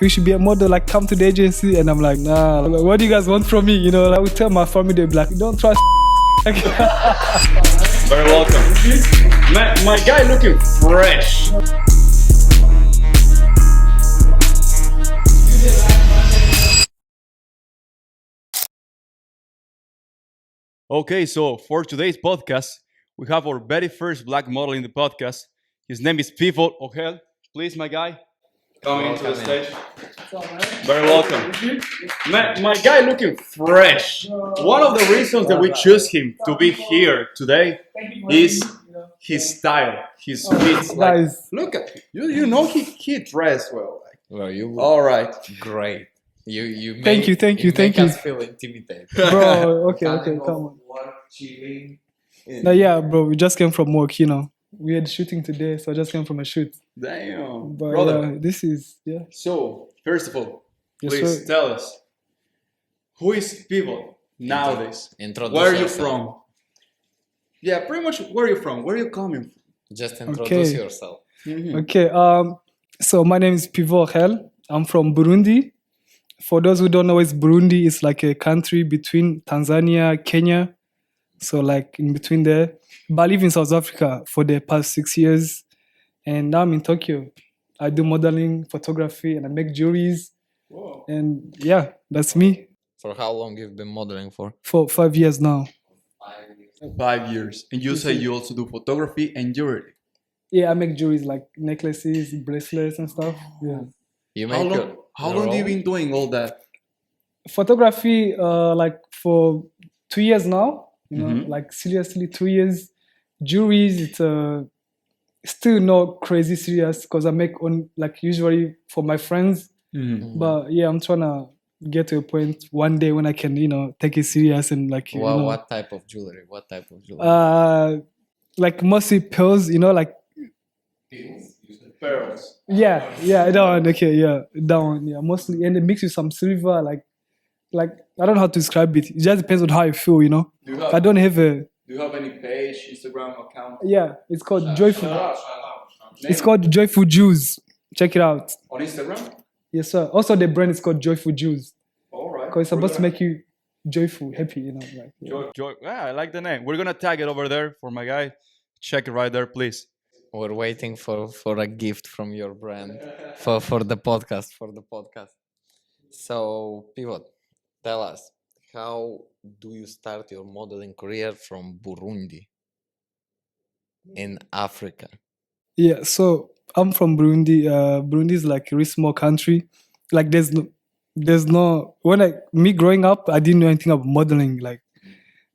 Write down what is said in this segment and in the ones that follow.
you should be a model, like come to the agency. And I'm like, nah, like, what do you guys want from me? You know, like, I would tell my family, they'd be like, don't trust. Very welcome. My guy looking fresh. Okay, so for today's podcast, we have our very first black model in the podcast. His name is Pivot Aurel. Please, my guy, come into the stage. Very welcome. My guy looking fresh. One of the reasons that we choose him to be here today is his style, his fits. Like, look at you know he dressed well. Well, you all right, great. You thank you. Make us feel intimidated, bro. Okay, come on. Work, chilling. No, yeah, bro. We just came from work, you know. We had shooting today, so I just came from a shoot. Damn, but brother. This is So first of all, yes, please sir. tell us who is Pivot nowadays. Introduce where are you yourself. from? Yeah, pretty much. Where are you from? Where are you coming from? Just introduce yourself. Mm-hmm. Okay. So my name is Pivot Aurel. I'm from Burundi. For those who don't know, it's Burundi. It's like a country between Tanzania, Kenya. So like in between there. But I live in South Africa for the past 6 years. And now I'm in Tokyo. I do modeling, photography, and I make jewelries. Whoa. And yeah, that's me. For how long you've been modeling for? For 5 years now. 5 years. And you say you also do photography and jewelry. Yeah, I make jewelries like necklaces, bracelets, and stuff. Yeah. You How make long, how long have you been doing all that? Photography, like for 2 years now. You know, like seriously 2 years. Jewelries, it's still not crazy serious because I make on like usually for my friends. But yeah, I'm trying to get to a point one day when I can, you know, take it serious and like. Well, you know, what type of jewelry? What type of jewelry? Like mostly pearls, you know, like. Pearls. Yeah, that one. Okay, yeah, that one. Yeah, mostly, and it mixed with some silver. Like I don't know how to describe it. It just depends on how I feel, you know. I don't have a. Do you have any page, Instagram account? Yeah, it's called Joyful. It's called Joyful Jews. Check it out. On Instagram? Yes, sir. Also, the brand is called Joyful Jews. All right. Because it's supposed to make you joyful, happy, you know. Like, yeah. Joy. Yeah, I like the name. We're gonna tag it over there for my guy. Check it right there, please. We're waiting for a gift from your brand for the podcast. So, Pivot, tell us, how do you start your modeling career from Burundi in Africa? Yeah, so I'm from Burundi. Burundi is like a really small country. Like there's no me growing up, I didn't know anything about modeling. Like,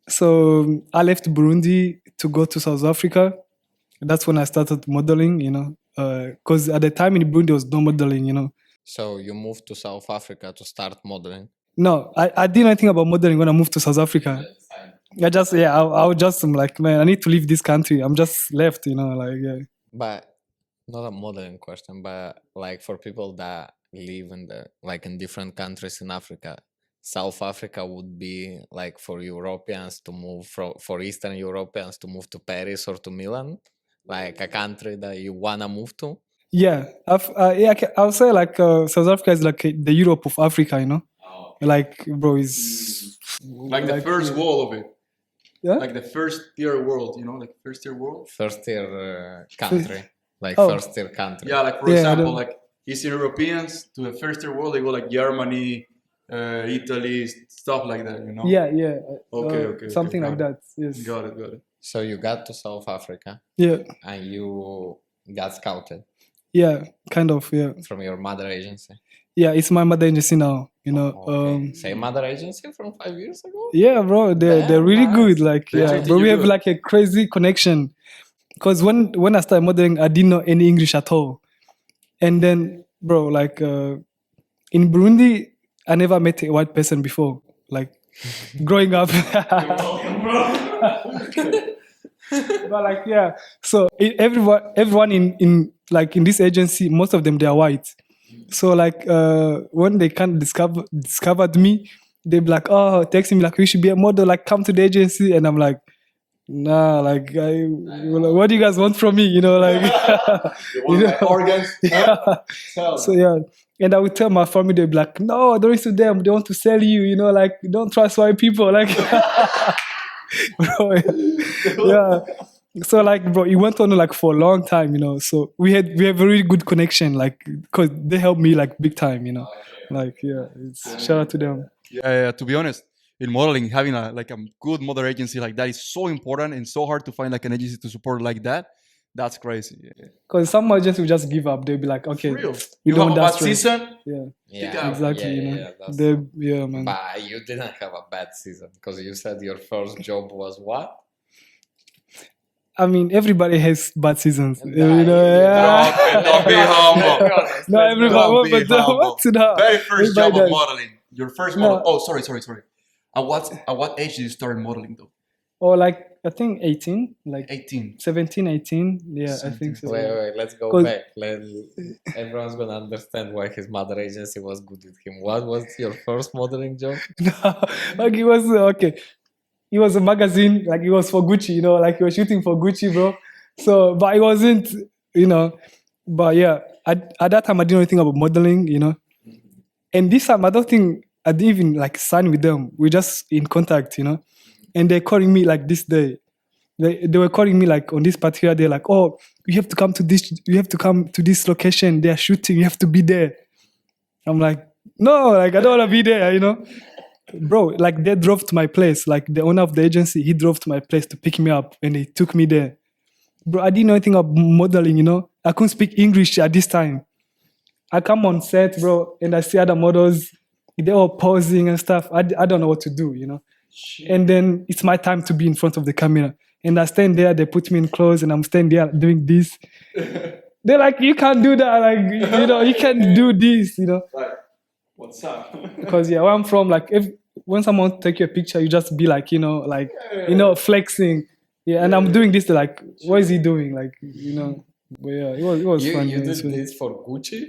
so I left Burundi to go to South Africa. That's when I started modeling, you know, because at the time in Burundi there was no modeling, you know. So you moved to South Africa to start modeling? No, I didn't know anything about modeling when I moved to South Africa. I was just like, man, I need to leave this country. I'm just left, you know, like, yeah. But not a modeling question, but like for people that live in different countries in Africa, South Africa would be like for Europeans to move for Eastern Europeans to move to Paris or to Milan, like a country that you wanna move to. Yeah, I'll say like South Africa is like the Europe of Africa, you know. Like, bro, is like the first world of it. Yeah. Like the first tier world, you know, like first tier world. First tier country, like Oh. first tier country. Yeah, like for Yeah, I example, don't- like Eastern Europeans to the first tier world, they go like Germany, Italy, stuff like that, you know. Yeah. Okay, Something got like it. that. Yes. Got it. So you got to South Africa Yeah. and you got scouted Yeah. Kind of. Yeah. from your mother agency. Yeah. It's my mother agency now. You know. Okay. Same mother agency from 5 years ago? Yeah, bro. They're really nice. good. Like, They yeah. treated But we you have good. like a crazy connection. Because when I started modeling, I didn't know any English at all. And then, bro, like in Burundi, I never met a white person before. Like growing up. But like, yeah. So everyone in like in this agency, most of them, they are white. So like when they kind of discovered me, they be like, oh, texting me like, you should be a model, like come to the agency. And I'm like, nah, like, what do you guys want from me? You know, like, You want my organs? yeah. Tell So them. yeah, And I would tell my family, they'd be like, no, don't listen to them. They want to sell you, like, don't trust white people. Like, bro, yeah. So like, bro, it went on like for a long time, So we have a really good connection, like, cause they helped me like big time, Like, yeah, shout out to them. Yeah. To be honest, in modeling, having a good model agency like that is so important and so hard to find like an agency to support like that. That's crazy. Yeah. Cause some agents will just give up. They'll be like, okay, Real. we You don't have a want that bad stress. season. Yeah, Yeah, exactly. that's They, true. yeah, man. But you didn't have a bad season because you said your first job was what? I mean, everybody has bad seasons. Nah, Yeah. Don't be humble. No, everybody. Don't be humble. What's that? Very first Everybody job of does. modeling. Your first No. model. Oh, sorry. At what age did you start modeling though? Or like, I think 18, like 18. 17, 18. Yeah, I think so. Wait, let's go 'Cause- back. Everyone's gonna understand why his mother agency was good with him. What was your first modeling job? Like, it was, okay. It was a magazine, like it was for Gucci, like he was shooting for Gucci, bro. So, but it wasn't, but yeah, at that time I didn't know anything about modeling, And this time I don't think I didn't even like sign with them. We're just in contact, And they're calling me like this day. They were calling me like on this particular day, like, oh, you have to come to this location. They're shooting, you have to be there. I'm like, no, like I don't wanna be there, Bro, like they drove to my place. Like the owner of the agency, he drove to my place to pick me up and he took me there. Bro, I didn't know anything about modeling, I couldn't speak English at this time. I come on set, bro, and I see other models, they're all posing and stuff. I don't know what to do, And then it's my time to be in front of the camera. And I stand there, they put me in clothes and I'm standing there doing this. They're like, you can't do that. Like, you can't do this, Like, what's up? Because where I'm from, like when someone take you a picture, you just be like, flexing. Yeah, and I'm doing this like, what is he doing? Like, But yeah, it was fun. You yeah, did so- this for Gucci?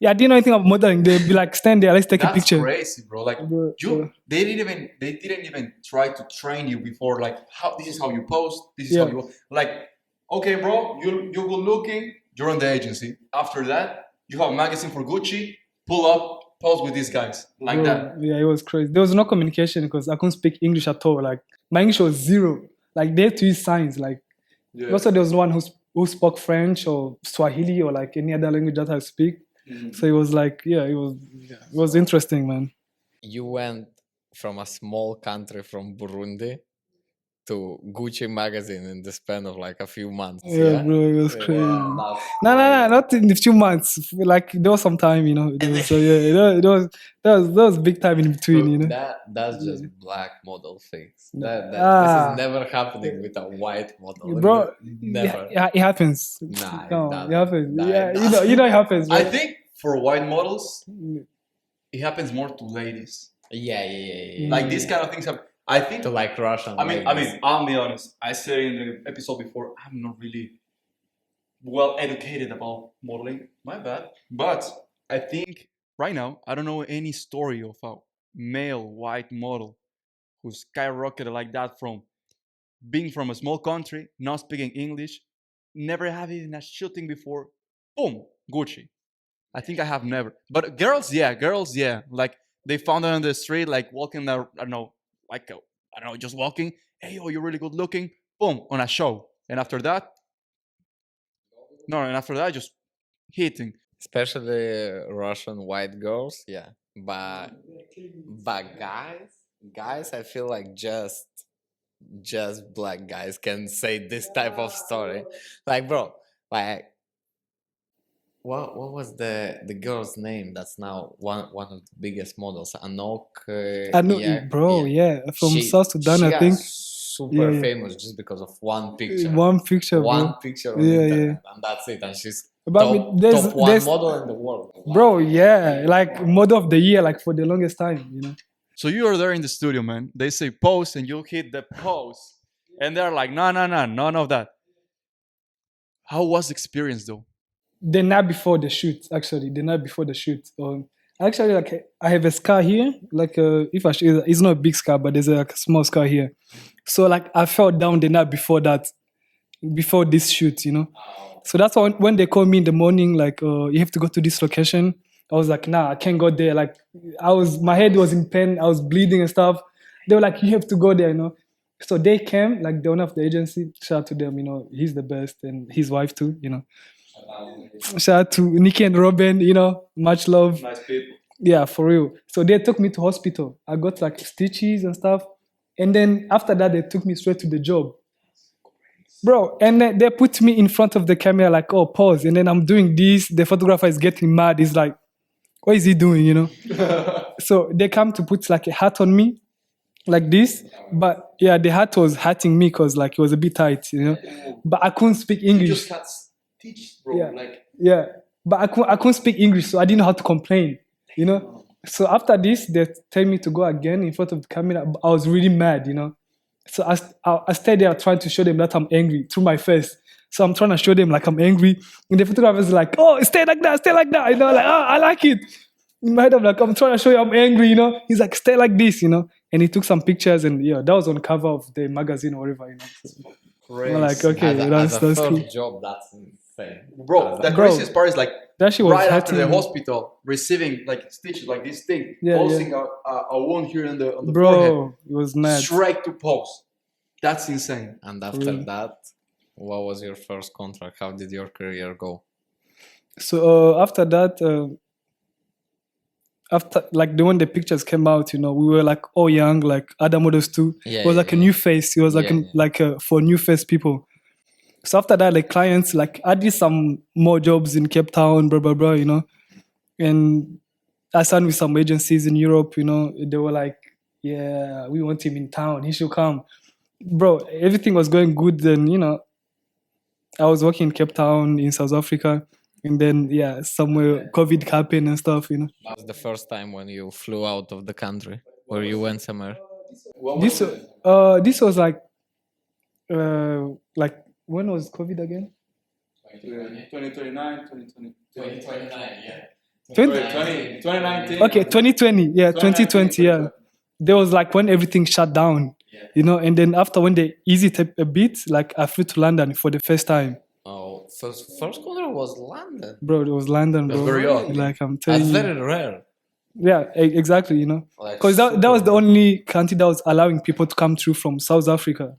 Yeah, I didn't know anything about modeling. They'd be like, stand there, let's take a That's picture. crazy, bro. Like Bro, they didn't even try to train you before. Like, this is how you post. This is Yeah. how you like. Okay, bro, you're good looking. You're on the agency. After that, you have a magazine for Gucci. Pull up, pose with these guys like Bro, that. Yeah, it was crazy. There was no communication because I couldn't speak English at all. Like my English was zero. Like they had to use signs. Like also there was no one who spoke French or Swahili or like any other language that I speak. So it was like, it was interesting, man. You went from a small country from Burundi to Gucci magazine in the span of like a few months. Yeah, bro, it was crazy. Wow, No, not in a few months. Like there was some time, So yeah, there was big time in between, That's just black model things. This Ah. is never happening with a white model. Bro, Never. Yeah, it happens. Nah, it No, doesn't. it happens. Nah, Yeah, it it happens. I bro. think for white models, it happens more to ladies. Yeah. Like these kind of things happen. I think. To like Russian. I mean, ladies. I'll be honest. I said in the episode before, I'm not really well educated about modeling. My bad. But I think right now, I don't know any story of a male white model who skyrocketed like that from being from a small country, not speaking English, never having a shooting before. Boom, Gucci. I think I have never. But girls, yeah. Like they found her on the street, like walking there, I don't know, just walking. Hey, oh, you're really good looking. Boom, on a show. And after that, just hitting. Especially Russian white girls, yeah. But guys, I feel like just black guys can say this type of story. Like, bro, like what was the girl's name that's now one of the biggest models? Anok. I know, bro. From South Sudan, she I got think. super Yeah. famous just because of one picture. One picture, bro. One picture on Yeah, internet, and that's it. And she's But I mean, there's- top one there's- model in the world. Bro, yeah, like model of the year, like for the longest time. So you are there in the studio, man. They say pose and you hit the pose. And they're like, no, none of that. How was the experience though? The night before the shoot, actually, actually, like I have a scar here, like if I show, it's not a big scar, but there's a small scar here. So like I fell down the night before this shoot, So that's when they call me in the morning, like you have to go to this location. I was like, nah, I can't go there. Like, my head was in pain. I was bleeding and stuff. They were like, you have to go there, you know. So they came, like the owner of the agency. Shout out to them, you know. He's the best, and his wife too, you know. Shout out to Nikki and Robin, you know. Much love. Nice people. Yeah, for real. So they took me to hospital. I got like stitches and stuff. And then after that, they took me straight to the job. Bro, and then they put me in front of the camera like, oh, pause. And then I'm doing this. The photographer is getting mad. He's like, what is he doing, you know? So they come to put like a hat on me like this. But yeah, the hat was hurting me because like it was a bit tight, you know? But I couldn't speak English. You just had stitches, bro. Yeah. Like, Yeah, but I couldn't speak English, so I didn't know how to complain, you know. So after this, they tell me to go again in front of the camera. I was really mad, you know. So I stayed there trying to show them that I'm angry through my face. So I'm trying to show them like I'm angry, and the photographer's like, "Oh, stay like that, you know. Like, oh, I like it. In my head, I'm like, I'm trying to show you I'm angry, you know. He's like, stay like this, you know. And he took some pictures, and yeah, that was on cover of the magazine or whatever, you know. So, crazy. I'm like, okay, as a that's first cool. job, that's insane. Bro, the Bro, craziest part is like That shit was right after the hurting me. hospital, receiving like stitches like this thing, Yeah, posting a wound here on the forehead, Bro, it was mad. straight to post. That's insane. And after that, what was your first contract? How did your career go? So after that, after like when the pictures came out, you know, we were like all young, like other models too. Yeah, It was like a new face. It was like for new face people. So after that, like clients, like I did some more jobs in Cape Town, blah blah blah, you know, and I signed with some agencies in Europe. You know, they were like, "Yeah, we want him in town. He should come." Bro, everything was going good. Then you know, I was working in Cape Town in South Africa, and then yeah, somewhere COVID happened and stuff. You know, That was the first time when you flew out of the country or you went somewhere. this was like when was COVID again? 2029, 2020. 2019. Okay, 2020. Yeah, 2020. Yeah, there was like when everything shut down. You know, and then after when they eased it a bit, like I flew to London for the first time. Oh, first contract was London. Bro, it was London, bro. That's very odd. Like I'm telling That's you. very rare. Yeah, exactly. You know, Like, because that super was the rare. only country that was allowing people to come through from South Africa.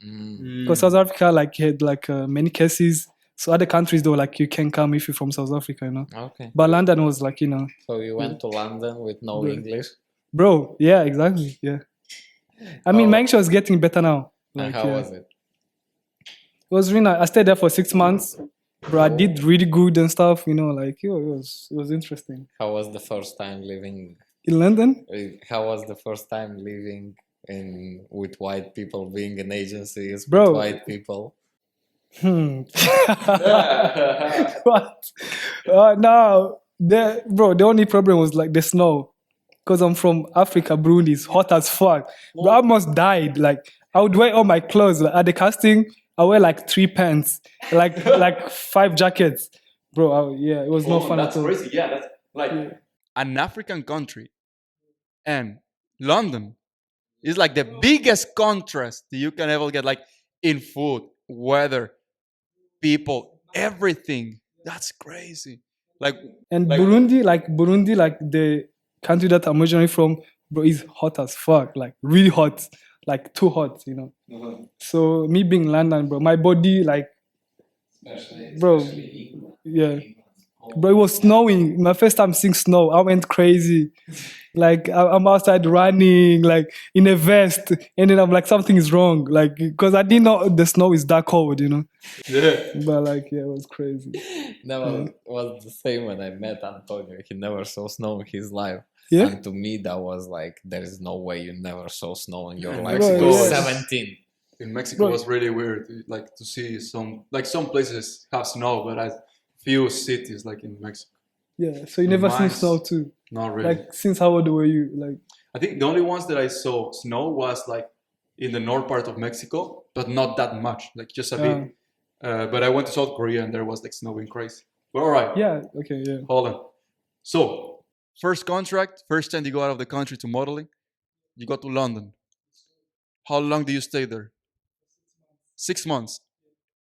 Because South Africa like had like many cases, so other countries they were like you can't come if you're from South Africa, you know. Okay. But London was like, you know, So you went to London with no Yeah. English. bro. Yeah, exactly. Yeah. I mean, my English was getting better now. And Like, how yeah. was it? It was really nice. I stayed there for 6 months, bro. I did really good and stuff. You know, like it was interesting. How was the first time living? In London, How was the first time living in with white people, being in agencies Bro. with white people? What? No, bro. The only problem was like the snow, because I'm from Africa. Burundi is hot as fuck. Bro, I almost died. Like I would wear all my clothes like, at the casting. I wear like 3 pants, like 5 jackets, bro. Yeah, it was no fun That's at all. crazy. Yeah, that's like an African country and London is like the biggest contrast that you can ever get, like in food, weather, people, everything. That's crazy. Like And like- Burundi, like the country that I'm originally from, bro, is hot as fuck. Like really hot, like too hot, you know. So me being in London, bro, my body like, bro, yeah, bro, it was snowing. My first time seeing snow, I went crazy. Like I'm outside running, like in a vest, and then I'm like something is wrong, like because I didn't know the snow is that cold, you know. yeah. But like yeah, it was crazy. Never was the same when I met Antonio. He never saw snow in his life. Yeah. And to me, that was like, there is no way you never saw snow in your In life. Mexico, You're yes. 17. In Mexico Bro. was really weird, like to see some places have snow, but I few cities like in Mexico, Yeah. So you never seen Nice. snow too? not really. Like since how old were you? Like I think the only ones that I saw snow was like in the north part of Mexico, but not that much, like just a bit. But I went to South Korea and there was like snowing crazy. But all right, yeah. Okay. Yeah. hold on. So first contract, first time you go out of the country to modeling, you go to London. How long do you stay there? 6 months.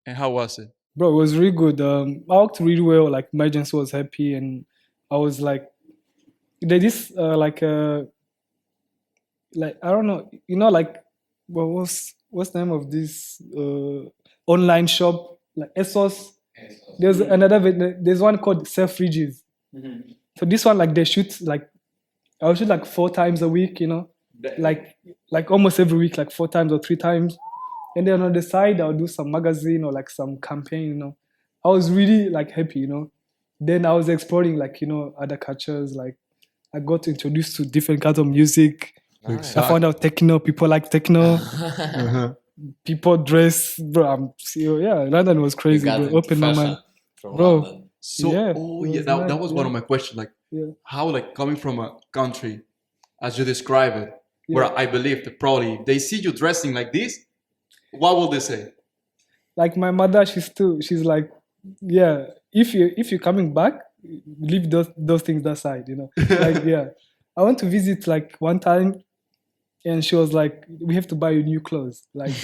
And how was it? Bro, it was really good. I worked really well. Like my agency was happy, and I was like they this like I don't know, like what's the name of this online shop like ASOS. There's there's one called Selfridges. So this one like they shoot like I'll shoot like 4 times a week, like almost every week, like 4 times or 3 times. And then on the side I'll do some magazine or like some campaign. I was really like happy. Then I was exploring like other cultures. Like I got introduced to different kinds of music. Nice. I found out techno. People like techno. Uh-huh. People dress, bro. London was You crazy, got bro. into Open my fashion mind, from bro. London. So, Yeah, that, it was that nice, was one yeah. of my questions. Like, Yeah. how, like, coming from a country, as you describe it, Yeah. where I believe that probably if they see you dressing like this, what will they say? Like my mother, she's like, yeah. If you're coming back, leave those things aside. Like yeah. I went to visit like one time, and she was like, "We have to buy you new clothes. Like,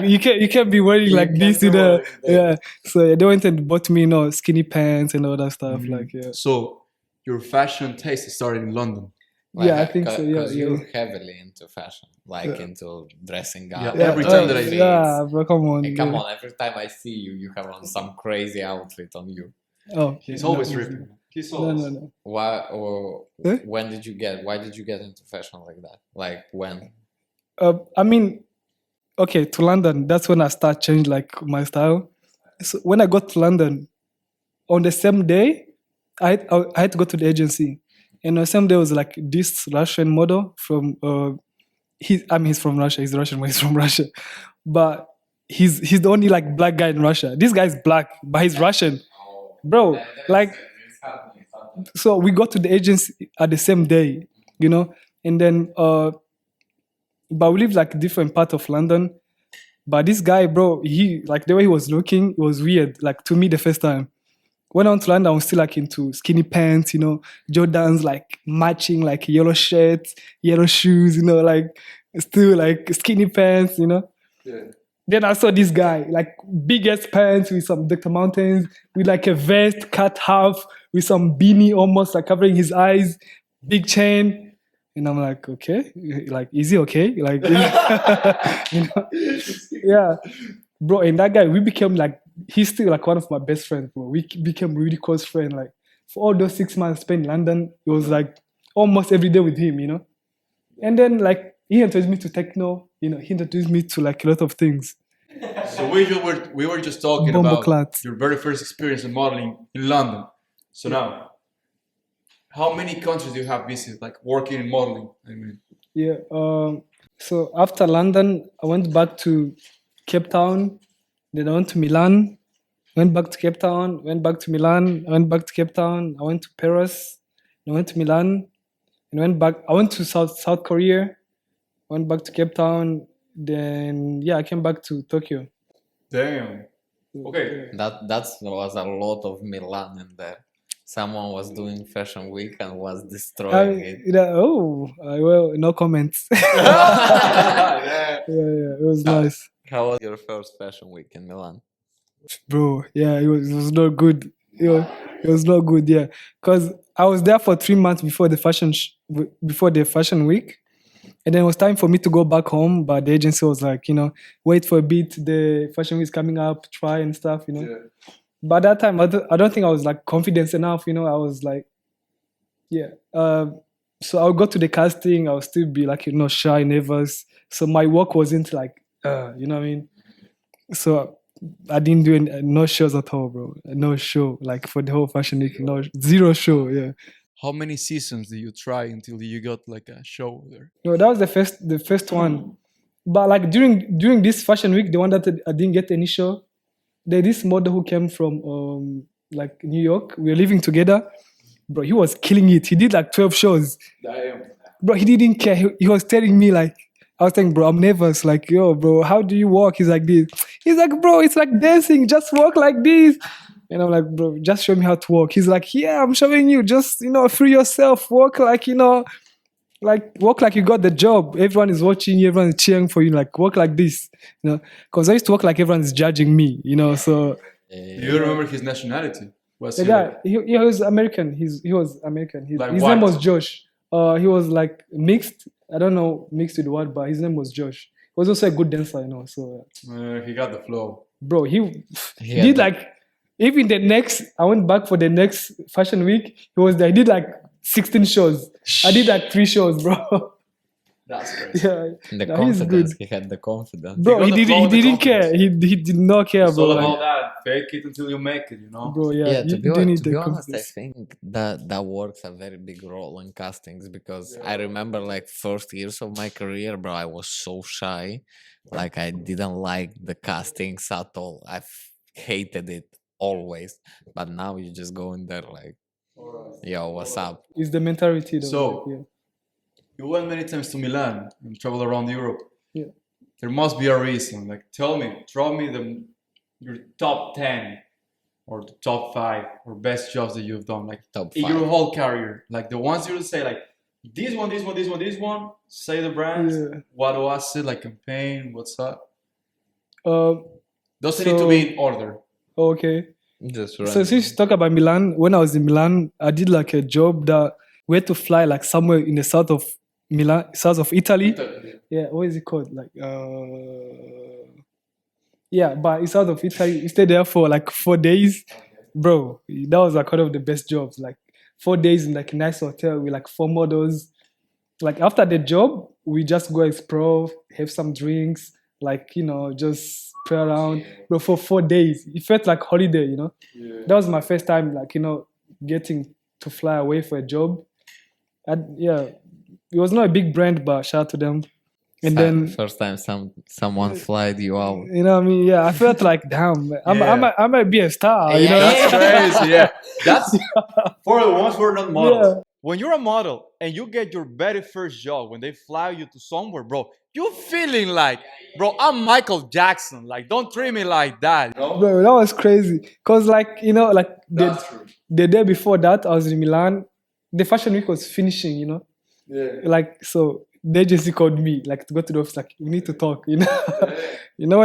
you can't be wearing like this, Yeah. So they went and bought me, skinny pants and all that stuff. Like, yeah, So, your fashion taste started in London. yeah, I think so. Yeah, Because yeah, you're heavily into fashion, like Yeah. into dressing Yeah, up. every time that I- yeah, bro, come on, And come yeah. on, every time I see you, you have on some crazy outfit on you. Oh, He's yeah, always no, ripping. He's No, always. no. Why or Eh? why did you get into fashion like that? Like when? I mean, okay, to London, that's when I start change like my style. So when I got to London, on the same day, I had to go to the agency, and on the same day was like this Russian model from he's from Russia. He's Russian, but he's from Russia, but he's the only like black guy in Russia. This guy's black, but he's Russian, bro. Like, so we got to the agency at the same day, and then but we live like different part of London. But this guy, bro, he like the way he was looking, it was weird. Like to me, the first time when I went to London, I was still like into skinny pants, Jordans, like matching, like yellow shirts, yellow shoes, like still like skinny pants, Yeah. Then I saw this guy, like biggest pants with some Dr. Mountains, with like a vest cut half, with some beanie almost like covering his eyes, big chain. And I'm like, okay, like, is he okay? Like, yeah, bro. And that guy, we became like, he's still like one of my best friends, bro. We became really close friends. Like, for all those 6 months spent in London, it was like almost every day with him, And then like, he introduced me to techno, he introduced me to like a lot of things. So we were just talking Bombo about clats. your very first experience in modeling in London. So now, how many countries do you have visited, like working in modeling? I mean, Yeah. So after London, I went back to Cape Town. Then I went to Milan. Went back to Cape Town. Went back to Milan. I went back to Cape Town. I went to Paris. I went to Milan. And went back. I went to South Korea. Went back to Cape Town. Then I came back to Tokyo. damn. Okay. That was a lot of Milan in there. Someone was doing Fashion Week and was destroying it. Well, no comments. Yeah. Yeah, it was nice. How was your first Fashion Week in Milan? Bro, yeah, it was not good. It was not good, yeah, because I was there for 3 months before the fashion week, and then it was time for me to go back home. But the agency was like, wait for a bit. The fashion week is coming up, try and stuff, Yeah. But that time, I don't think I was like confident enough. I was like, yeah. So I'll go to the casting. I'll still be like, shy, nervous. So my work wasn't like, you know what I mean. So I didn't do no shows at all, bro. No show, like for the whole fashion week, no, zero show. Yeah. How many seasons did you try until you got like a show there? No, that was the first one. But like during this fashion week, the one that I didn't get any show, there's this model who came from like New York. We were living together, bro. He was killing it. He did like 12 shows, Damn. bro. He didn't care. He was telling me like, I was saying, bro, I'm nervous. Like, yo, bro, how do you walk? He's like this. He's like, bro, it's like dancing. Just walk like this. And I'm like, bro, just show me how to walk. He's like, yeah, I'm showing you. Just, free yourself. Walk like, like walk like you got the job. Everyone is watching you. Everyone is cheering for you. Like, walk like this. Because I used to walk like everyone is judging me. So Do you remember his nationality? Was The he guy, like, he was American. He was American. Like His name what? was Josh. He was like mixed. I don't know mixed with what, but his name was Josh. He was also a good dancer, So, he got the flow. bro, he He did had like even the next. I went back for the next fashion week. He was there. He did like 16 shows. I did like 3 shows, bro. That's crazy. Yeah, the no, he's good. confidence. He had the confidence. Bro, got the flow and the didn't care. confidence. He did not care, It's bro. all Like, about that. Fake it until you make it, bro, yeah, Yeah, you do to need be the honest, I confidence. think that works a very big role in castings because I remember like first years of my career, bro, I was so shy. Like I didn't like the castings at all. Hated it always. But now you just go in there like, yo, what's up? It's the mentality, though. So- like, yeah. You went many times to Milan and traveled around Europe. Yeah. There must be a reason. Like, throw me your top 10 or the top 5 or best jobs that you've done, like Top in your 5. whole career. Like the ones you would say, like this one. Say the brands. Yeah. What was it? Like campaign. What's up? Doesn't need to So- be in order. Okay. Just So random. since you talk about Milan, when I was in Milan, I did like a job that we had to fly like somewhere in the south of Milan, south of Italy. Yeah, what is it called? Like, yeah, but it's south of Italy. We stayed there for like 4 days, bro. That was like one of the best jobs. Like 4 days in like a nice hotel with like 4 models. Like after the job, we just go explore, have some drinks, like just play around. But for 4 days, it felt like holiday. That was my first time, like getting to fly away for a job. Yeah, it was not a big brand, but shout out to them. And then first time someone flied you out. you know what I mean? Yeah, I felt like damn, I might be a star. That's crazy. Yeah, that's for the ones who are not models. Yeah. When you're a model and you get your very first job, when they fly you to somewhere, bro, you feeling like, bro, I'm Michael Jackson. Like, don't treat me like that. Bro, that was crazy. Cause like like That's true. the day before that, I was in Milan. The fashion week was finishing. Yeah. Like so. The agency called me like to go to the office, like we need to talk, when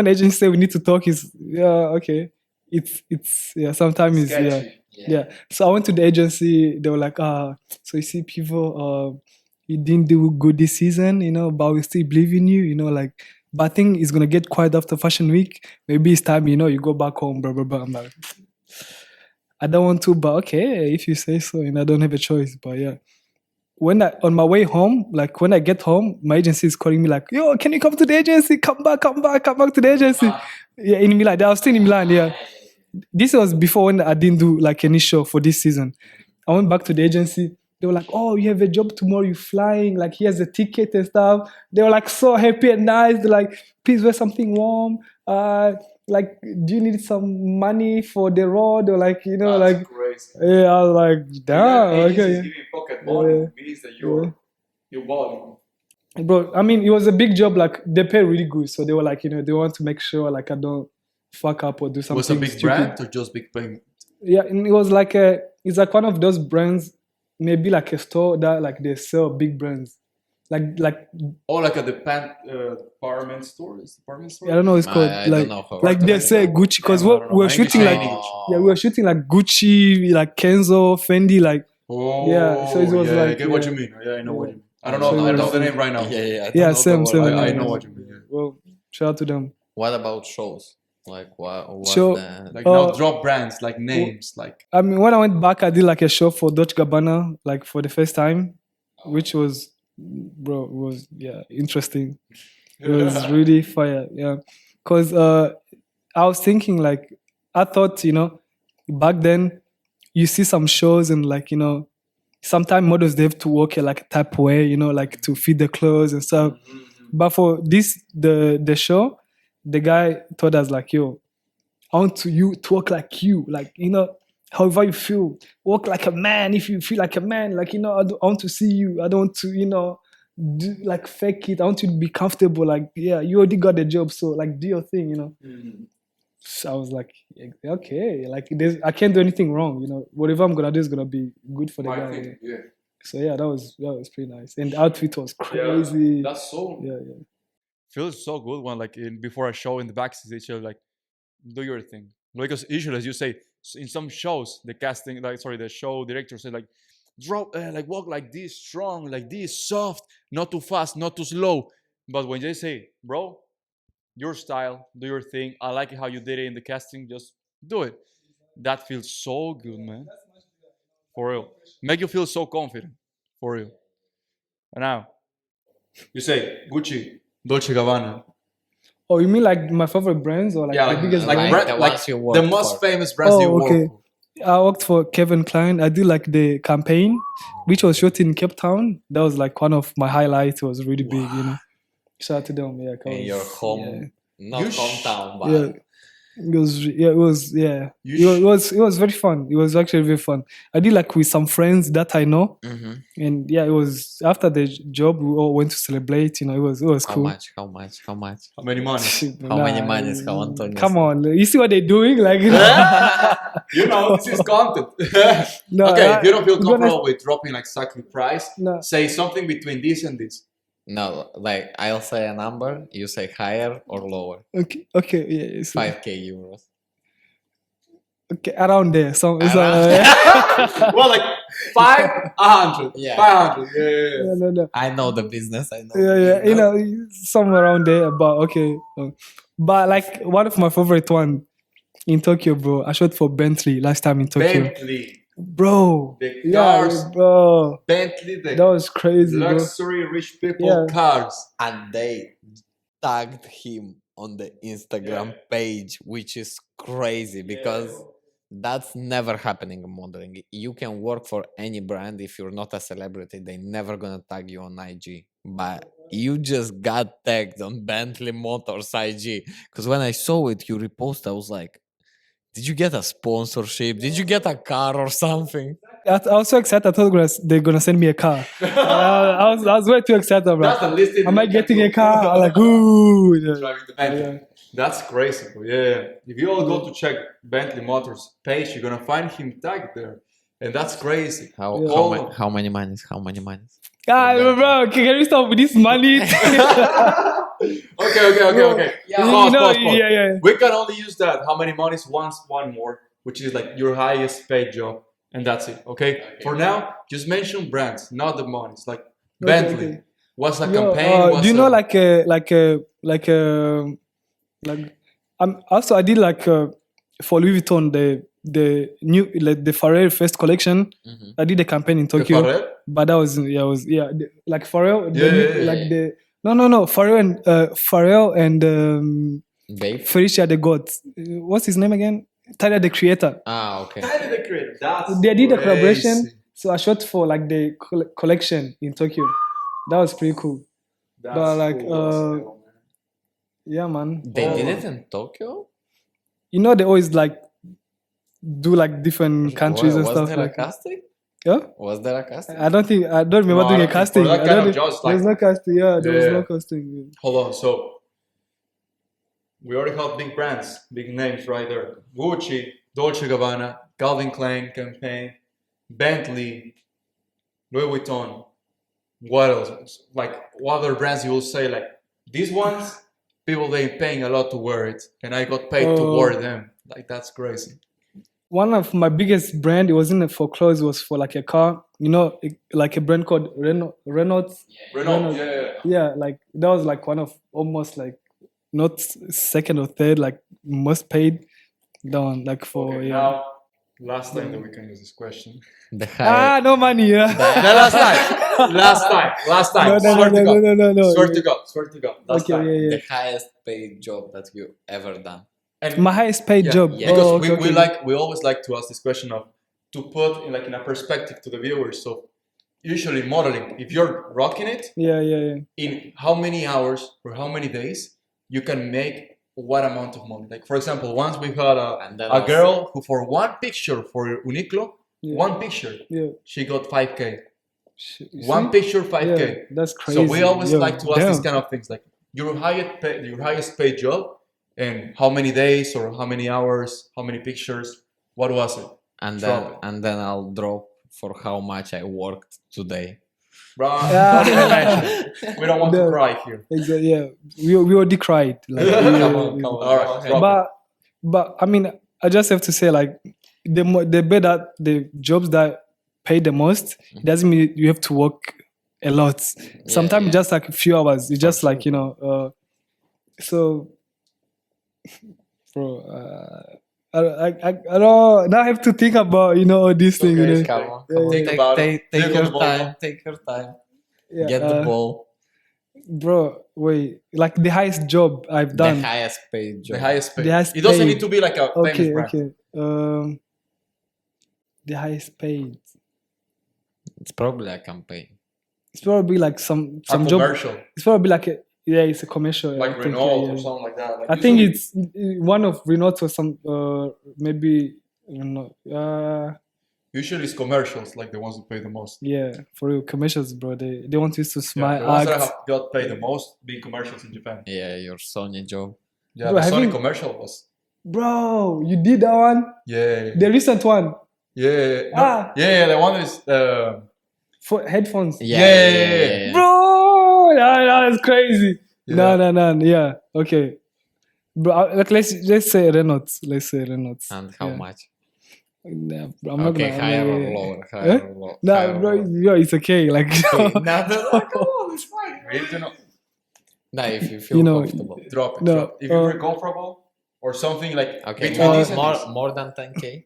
the agency say we need to talk is okay. It's sometimes it's yeah. So I went to the agency, they were like, so you see people you didn't do good this season, but we still believe in you, like but I think it's gonna get quiet after fashion week. Maybe it's time, you go back home, blah blah blah. I'm like, I don't want to, but okay, if you say so, I don't have a choice. But yeah. On my way home, like when I get home, my agency is calling me like, yo, can you come to the agency? Come back to the agency. Yeah, in Milan. I was still in Milan, yeah. This was before when I didn't do like any show for this season. I went back to the agency. They were like, oh, you have a job tomorrow, you're flying, like here's the ticket and stuff. They were like so happy and nice. They're like, please wear something warm. Like, do you need some money for the road? Or like, like crazy. yeah, I was like, damn, okay. Giving pocket money Yeah. means that you're balling. Bro, I mean, it was a big job. Like they pay really good, so they were like, they want to make sure like I don't fuck up or do something. Was it a big stupid. brand or just big payment? Yeah, and it was like it's like one of those brands, maybe like a store that like they sell big brands, like Or like a department store? Is department store? I don't know what it's called. I like don't know how like they say Gucci because Yeah, I don't know. we were Maybe shooting like Chinese. we were shooting like Gucci, like Kenzo, Fendi, like Oh, Yeah, so it was I like, get what yeah. you mean. Yeah, I know what you mean. I don't So know. it I know was- the name right now. I don't yeah, know same. I know what you mean. Yeah. Well, shout out to them. What about shows? Like what Show- the, Like now, Uh, drop brands like names, like I mean, when I went back, I did like a show for Dolce Gabbana, like for the first time, which was, bro, was interesting. It was really fire, yeah. Cause I was thinking like, I thought back then, you see some shows and like sometimes models they have to work like a type way, like to fit the clothes and stuff. But for this the show, the guy told us like, yo, I want you to work like you, like however you feel, work like a man. If you feel like a man, like I want to see you. I don't want to do like fake it. I want you to be comfortable. Like you already got the job, so like do your thing. So I was like, okay, like I can't do anything wrong. Whatever I'm gonna do is gonna be good for the guy. yeah. So yeah, that was pretty nice, and the outfit was crazy. That's so Yeah. feels so good when like before a show in the backstage, you're like, do your thing. Because usually, as you say, in some shows, the show director said like, drop, like walk like this, strong, like this, soft, not too fast, not too slow. But when they say, bro, your style, do your thing. I like how you did it in the casting. Just do it. That feels so good, man. For real. Make you feel so confident. For real. And now, you say Gucci, Dolce Gabbana. Oh, you mean like my favorite brands or like Yeah, the like, biggest like, brand? brand- brand, the like ones you the worked most for. famous brands you work okay. for. I worked for Kevin Klein. I did like the campaign, which was shot in Cape Town. That was like one of my highlights. It was really big, you know. Shout out to them, yeah. In your home, not You hometown, but Yeah. It was very fun. It was actually very fun. I did like with some friends that I know, Mhm. and yeah, it was after the job we all went to celebrate. You know, it was How cool. much? How many money? How many monies? How Antonio Come said? on, you see what they're doing? Like, You know, this is content. no, Okay, if you don't feel to be honest, comfortable with dropping like exactly price, no. say something between this and this. No, like I'll say a number, you say higher or lower. Okay, yeah, so, 5k euros. okay, around there. So it's Well, like 500. Yeah. 500. Yeah. no. I know the business. I know. Yeah, the you business. know, somewhere around there. But okay, but like one of my favorite one in Tokyo, bro. I shot for Bentley last time in Tokyo, Bentley. bro. The Yeah, cars. bro. Bentley, the That was crazy, bro. luxury rich people Yeah. cars. And they tagged him on the Instagram page, which is crazy because that's never happening in modeling. You can work for any brand if you're not a celebrity, they're never gonna tag you on IG. But you just got tagged on Bentley Motors IG. Because when I saw it, you repost, I was like, did you get a sponsorship? Did you get a car or something? I was so excited. I thought they're gonna send me a car. I was way too excited, bro. That's the least thing Am I you can getting do. a car? I'm like, ooh. Yeah. Driving the Bentley. That's crazy, bro. Yeah. If you all go to check Bentley Motors page, you're gonna find him tagged there, and that's crazy. How many monies? How many monies? Bro, can we stop with this money? Okay. Pause. Yeah. We can only use that. How many monies? One more, which is like your highest paid job, and that's it. Okay. For now, just mention brands, not the monies. Like Bentley. Okay. What's a campaign? Do you know also I did like for Louis Vuitton the new like the Pharrell first collection. Mhm. I did a campaign in The Tokyo, Pharrell? but that was like Pharrell. Yeah. No Pharrell and Babe? Felicia the God. What's his name again? Tyler the Creator. Ah, okay. Tyler, the Creator. That's They did a crazy. collaboration, so I shot for like the collection in Tokyo. That was pretty cool. That's But, like, cool as hell, man. Yeah, man. They did it in Tokyo? You know they always like do like different countries and was stuff. there Like, a casting? yeah. Was there a casting? I don't remember No, I doing a don't think casting. for that I kind don't of think- jobs, like- There's no casting. Yeah, there was Yeah. no casting. Hold on. So we already have big brands, big names right there. Gucci, Dolce Gabbana, Calvin Klein campaign, Bentley, Louis Vuitton. What else? Like what other brands you will say like these ones? People they paying a lot to wear it, and I got paid to wear them. Like that's crazy. One of my biggest brand, it wasn't for clothes, it was for like a car. You know, like a brand called Renault. Renault, Yeah, like that was like one of almost like not second or third, like most paid. That one, like for Okay, yeah. now last time that we can use this question. The highest. No money. Yeah. Last time. Swear to God. No. Swear to God. Last Okay, time. yeah. The highest paid job that you ever done. And My highest paid job. yeah. because Oh, okay. we always like to ask this question of to put in a perspective to the viewers. So usually modeling, if you're rocking it, Yeah. in how many hours or how many days you can make what amount of money. Like for example, once we had And then a also- girl who for one picture for Uniqlo, Yeah. one picture, Yeah. she got 5K. You One see? picture, 5K. Yeah, that's crazy. So we always Yo, like to ask these damn. kind of things, like your highest paid job, and how many days or how many hours, how many pictures, what was it? And Drop then it. and then I'll drop for how much I worked today. Bro, Yeah. don't even mention. We don't want to No. cry here. Exactly. Yeah, we already cried. Like, Come on. All right, drop it. But I mean, I just have to say like the better the jobs that pay the most, doesn't mean you have to work a lot. Sometimes yeah. just like a few hours. It's just like, sure, so, bro, I don't now I have to think about, all these things, okay, you know. Come on, Yeah, come on. Think about it. Take Think on your the ball, time. Take your time. Yeah, Get the ball. bro, wait, like the highest job I've The done. highest paid job. the highest pay. The highest It doesn't paid. need to be like a famous Okay, brand. okay. The highest paid. It's probably a campaign. It's probably like some A job. commercial, It's probably like it's a commercial. like I think, Renault yeah. or something like that. Like I think usually- it's one of Renault or some maybe usually it's commercials, like the ones who pay the most. yeah, for real commercials, bro. They want you to Yeah, smile, the ones that act. have got paid the most being commercials in Japan. Yeah, your Sony job. Yeah, Bro, the Sony having- commercial was. Bro, you did that one? Yeah. The recent one Yeah. No, Ah. yeah, the one is. for headphones. Yeah. Bro, that is crazy. Yeah. No, yeah, okay. Bro, like let's say Renault. Let's say Renault. And how Yeah. much? Nah, bro, I'm not Okay, gonna. higher or yeah. lower? Higher or lower? Nah, higher or bro, lower? it's okay. Like, Okay, no, come on, it's fine. Really do not No, if you feel You know, comfortable. drop it. No, Drop. If you feel comfortable or something like Okay, between more, these and more, this. more than 10K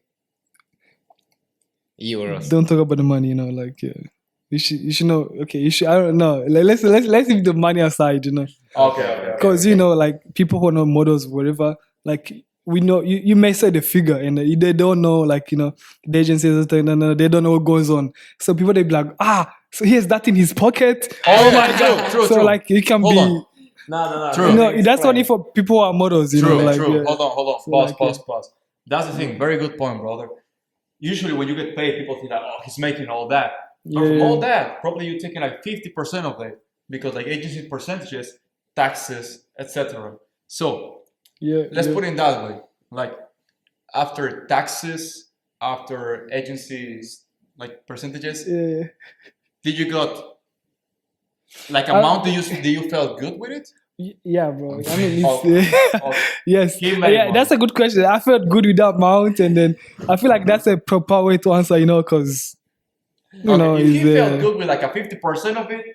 euros. don't talk about the money. Like you should know. Okay, you should. I don't know. Like, let's leave the money aside. Okay. Because like people who know models, whatever, like we know you may say the figure and they don't know, like the agencies, no, they don't know what goes on. So people they be like, so he has that in his pocket. Oh my god, true. So like it can Hold be. on. No. True. No, that's only for people who are models. True, like, true. yeah. Hold on. So, Pause. That's the thing. Very good point, brother. Usually when you get paid, people think that, he's making all that. But from Yeah. all that, probably you're taking like 50% of it because like agency percentages, taxes, etc. So Yeah. let's yeah. put it that way. Like after taxes, after agencies, like percentages, Yeah. did you got like amount? Do you felt good with it? Yeah, bro. I mean, Oh, it's, oh, yes. He made Yeah, money. that's a good question. I felt good with that amount, and then I feel like that's a proper way to answer, because okay, if he it's, felt good with like a 50% of it,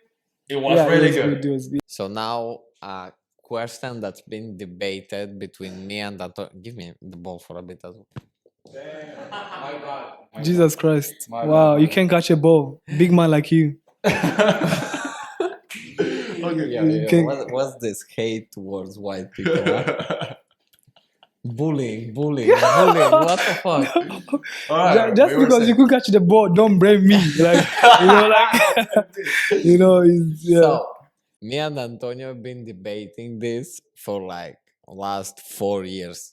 it was yeah, really it was good. It was good. So now a question that's been debated between me and Antonio. Give me the ball for a bit as well. My bad. Jesus Christ! My Wow, bad. you can catch a ball, big man like you. Okay. Okay. What's this hate towards white people? Huh? Bullying. What the fuck? All right, Just we were because you saying- could catch the ball, don't blame me. Like, it's, yeah. So, me and Antonio have been debating this for like last 4 years.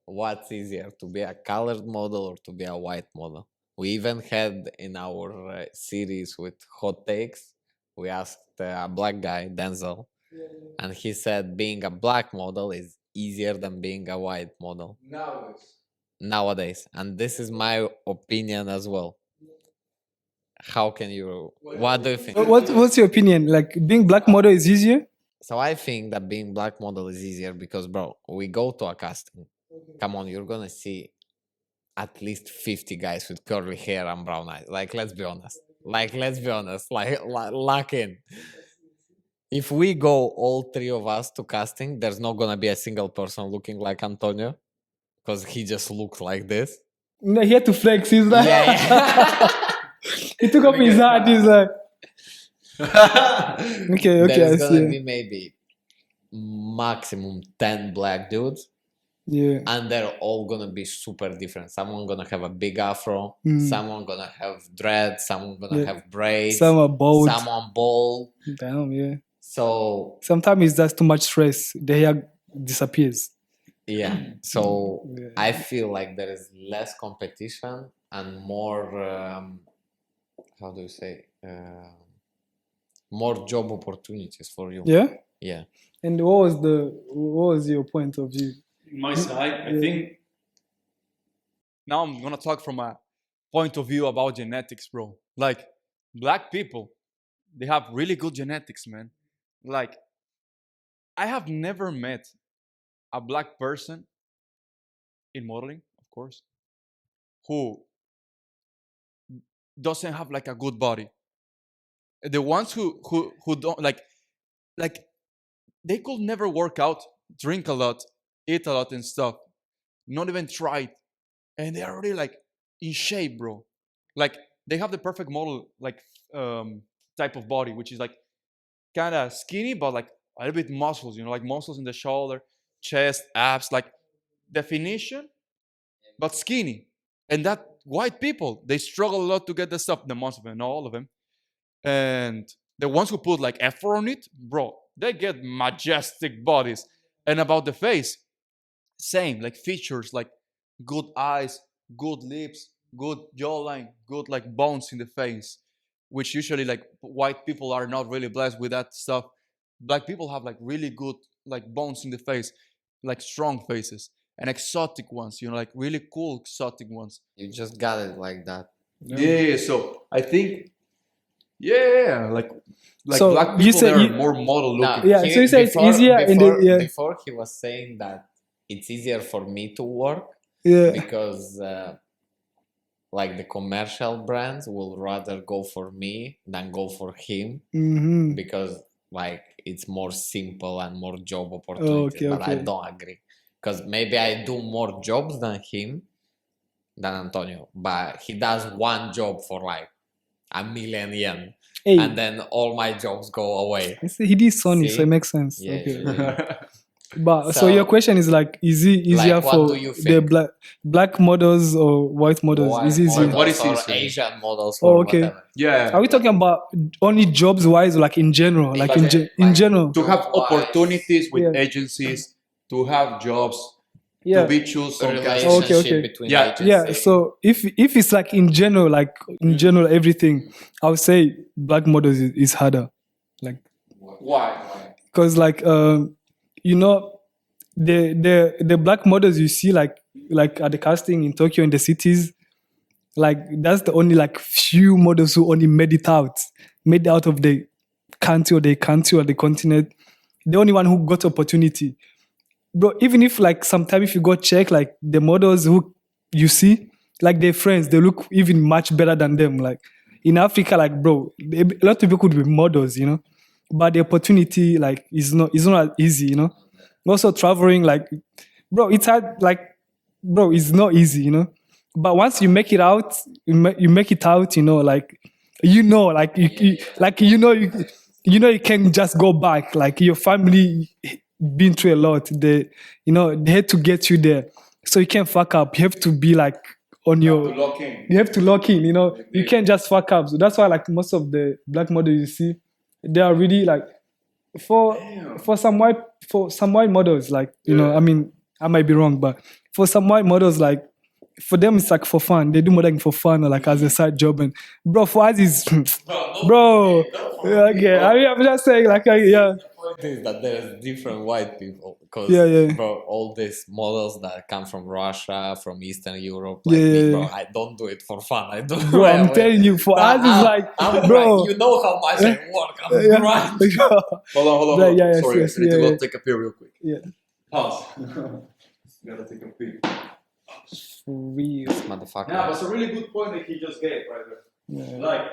What's easier, to be a colored model or to be a white model? We even had in our series with hot takes, we asked a black guy, Denzel, and he said being a black model is easier than being a white model nowadays. And this is my opinion as well. How can you, what do you think? What's your opinion? Like, being black model is easier? So I think that being black model is easier because, bro, we go to a casting. Come on, you're gonna see at least 50 guys with curly hair and brown eyes. Like, let's be honest. Like, lock in. If we go all three of us to casting, there's not gonna be a single person looking like Antonio because he just looks like this. No, he had to flex. He's like, Yeah. he took off his hat. He's like, okay, I There's gonna see. be maybe maximum 10 black dudes. Yeah. And they're all gonna be super different. Someone gonna have a big afro, Mm. someone gonna have dreads, someone gonna Yeah. have braids, Some are bold. someone bald. Damn, yeah. So Sometimes it's just too much stress. The hair disappears. yeah, so Yeah. I feel like there is less competition and more how do you say more job opportunities for you. Yeah. Yeah. And what was your point of view? My side, I Yeah. think now I'm gonna talk from a point of view about genetics, bro. Like black people, they have really good genetics, man. Like I have never met a black person in modeling, of course, who doesn't have like a good body. The ones who don't like they could never work out, drink a lot, eat a lot and stuff, not even try it, and they're already like in shape, bro. Like they have the perfect model like type of body, which is like kind of skinny but like a little bit muscles, you know, like muscles in the shoulder, chest, abs, like definition but skinny. And that white people, they struggle a lot to get the stuff, the most of them, not all of them. And the ones who put like effort on it, bro, they get majestic bodies. And about the face, same, like features, like good eyes, good lips, good jawline, good like bones in the face, which usually like white people are not really blessed with that stuff. Black people have like really good like bones in the face, like strong faces, and exotic ones, you know, like really cool exotic ones. You just got it like that. Yeah, so I think, yeah, like So black you people say they're you- more model No, looking. Yeah, so you say it's easier in the- yeah. before he was saying that it's easier for me to work Yeah. because like the commercial brands will rather go for me than go for him Mm-hmm. because like it's more simple and more job opportunities. Okay, But I okay. don't agree because maybe I do more jobs than him, than Antonio, but he does one job for like $1,000,000 Hey, and then all my jobs go away. I see he did Sony, so See? it makes sense. Yeah, Okay. yeah. But so So- your question is like, is it easier Like, what for do you the think? black models or white models? White Is it easier? models What is or easier? Asian models Oh, or okay. whatever. Yeah, Are we talking about only jobs wise, or like in general? Like in Like- general? to have Why? opportunities with Yeah. agencies, to have jobs, Yeah. to be chosen. Relationship okay. between Yeah. agencies. Yeah. So if it's like in general, like in general everything, I would say black models is harder. Like Why? because like you know the black models you see like at the casting in Tokyo in the cities, like that's the only like few models who only made it out of the country or the continent. The only one who got opportunity. Bro, even if like sometimes if you go check like the models who you see, like their friends, they look even much better than them. Like in Africa, like bro, a lot of people could be models, you know, but the opportunity like is not easy, you know. Also traveling, like bro, it's hard. Like bro, it's not easy, you know. But once you make it out, you make it out, you know, like like you can just go back. Like your family been through a lot. They had to get you there, so you can't fuck up. You have to be like on your. You have to lock in. You know, you can't just fuck up. So that's why like most of the black models you see, they are really like for some white models, like you know, I mean, I might be wrong, but for some white models, like for them it's like for fun. They do modeling for fun or like as a side job. And bro, for us is bro. Yeah, okay, I mean, I'm just saying like yeah. The point is that there's different white people because Yeah. bro, all these models that come from Russia, from Eastern Europe, like Yeah. me, bro, I don't do it for fun. I do. Bro, I'm telling you, for us it's like, I'm bro. like, you know how much I work. I'm Yeah. grinding. Hold on. Like, yeah, Sorry, yes, I need to yeah. go take a pee real quick. Yeah. Pause. Gotta take a pee. Real. Motherfucker. Yeah, but it's a really good point that he just gave right there. Yeah. Like,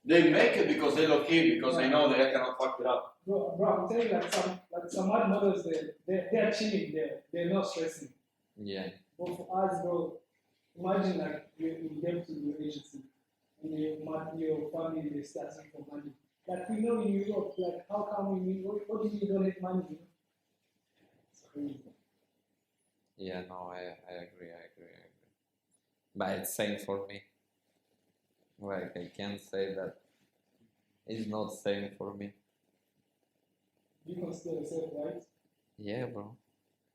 they make it because they look in, because they know they cannot fuck it up. Bro, I'm telling you, like some white models, they're chilling, they're not stressing. Yeah. But for us, bro, imagine like you get to the agency and your family is starting for money. Like we know in Europe, like how come what do you donate money? You know? It's crazy. Yeah, no, I agree. But it's same for me. Like, I can't say that it's not same for me. You consider yourself white? Yeah, bro.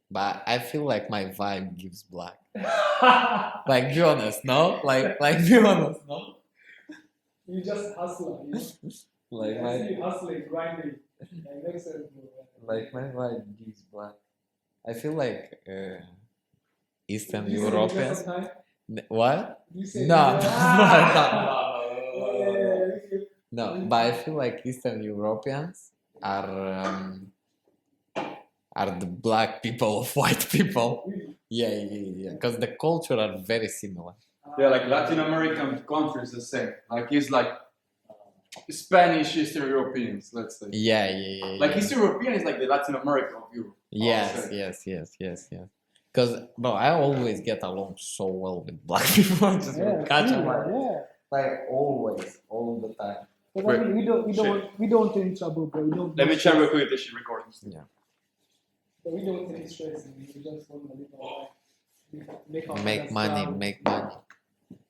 But I feel like my vibe gives black. Like, be honest, no? Like, be honest, no? You just hustler, you know? Like, I my see you hustling, grinding. Like makes sense, bro. like my vibe gives black. I feel like Eastern You say Europeans. just time? What? You say No, Yeah. no, but I feel like Eastern Europeans are the black people of white people. Really? Yeah. Because the culture are very similar. Yeah, like Latin American countries the same. Like it's like Spanish Eastern Europeans, let's say. Yeah. Like Eastern European is like the Latin America of Europe. Yes. Because bro, I always get along so well with black people. I just catch them like always, all the time. But I mean, we don't take trouble, but we don't. Let me check real quick if this shit recording. Yeah. But we don't take stress. We just want to live our life, Make money.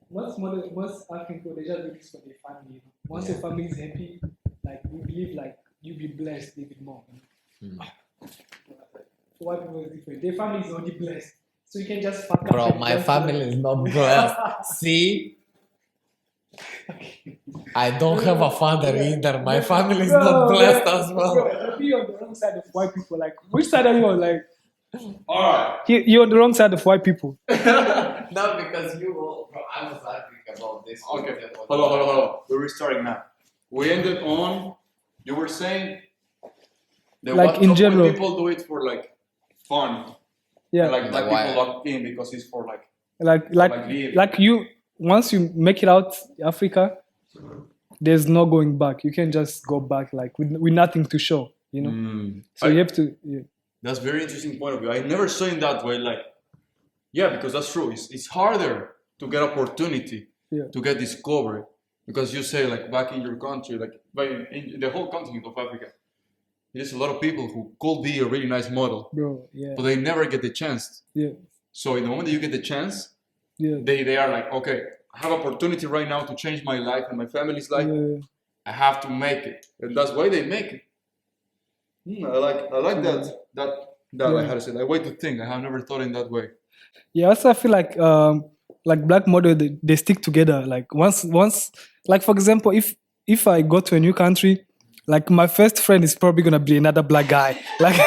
Most African people, they just do this for their family. Once your family is happy, like we believe, like you be blessed even more. For white people, it's different. Their family is already blessed, so you can just fuck up. Bro, my family is not blessed. See? I don't have a father either. My family is not blessed as well. Bro, you're on the wrong side of white people. Like, which side are you on? Like, Alright. you're on the wrong side of white people. No, because bro, I was arguing about this. Okay. Hold on. We're restarting now. We ended on, you were saying that Like what in general, people do it for like fun. yeah. And, like black Why? people locked in because it's for like Like you, once you make it out Africa, there's no going back. You can't just go back like with nothing to show, you know. So you have to. Yeah. That's a very interesting point of view. I never saw it that way. Like, yeah, because that's true. It's harder to get opportunity, to get discovered. Because you say like back in your country, like in the whole continent of Africa, there's a lot of people who could be a really nice model, Bro, yeah. but they never get the chance. Yeah. So in the moment that you get the chance, Yeah. they are like, okay, I have opportunity right now to change my life and my family's life. Yeah. I have to make it, and that's why they make it. I like that like how to say that way to think. I have never thought in that way. Yeah, also I feel like black model they stick together. Like once like for example, if I go to a new country, like my first friend is probably gonna be another black guy. Like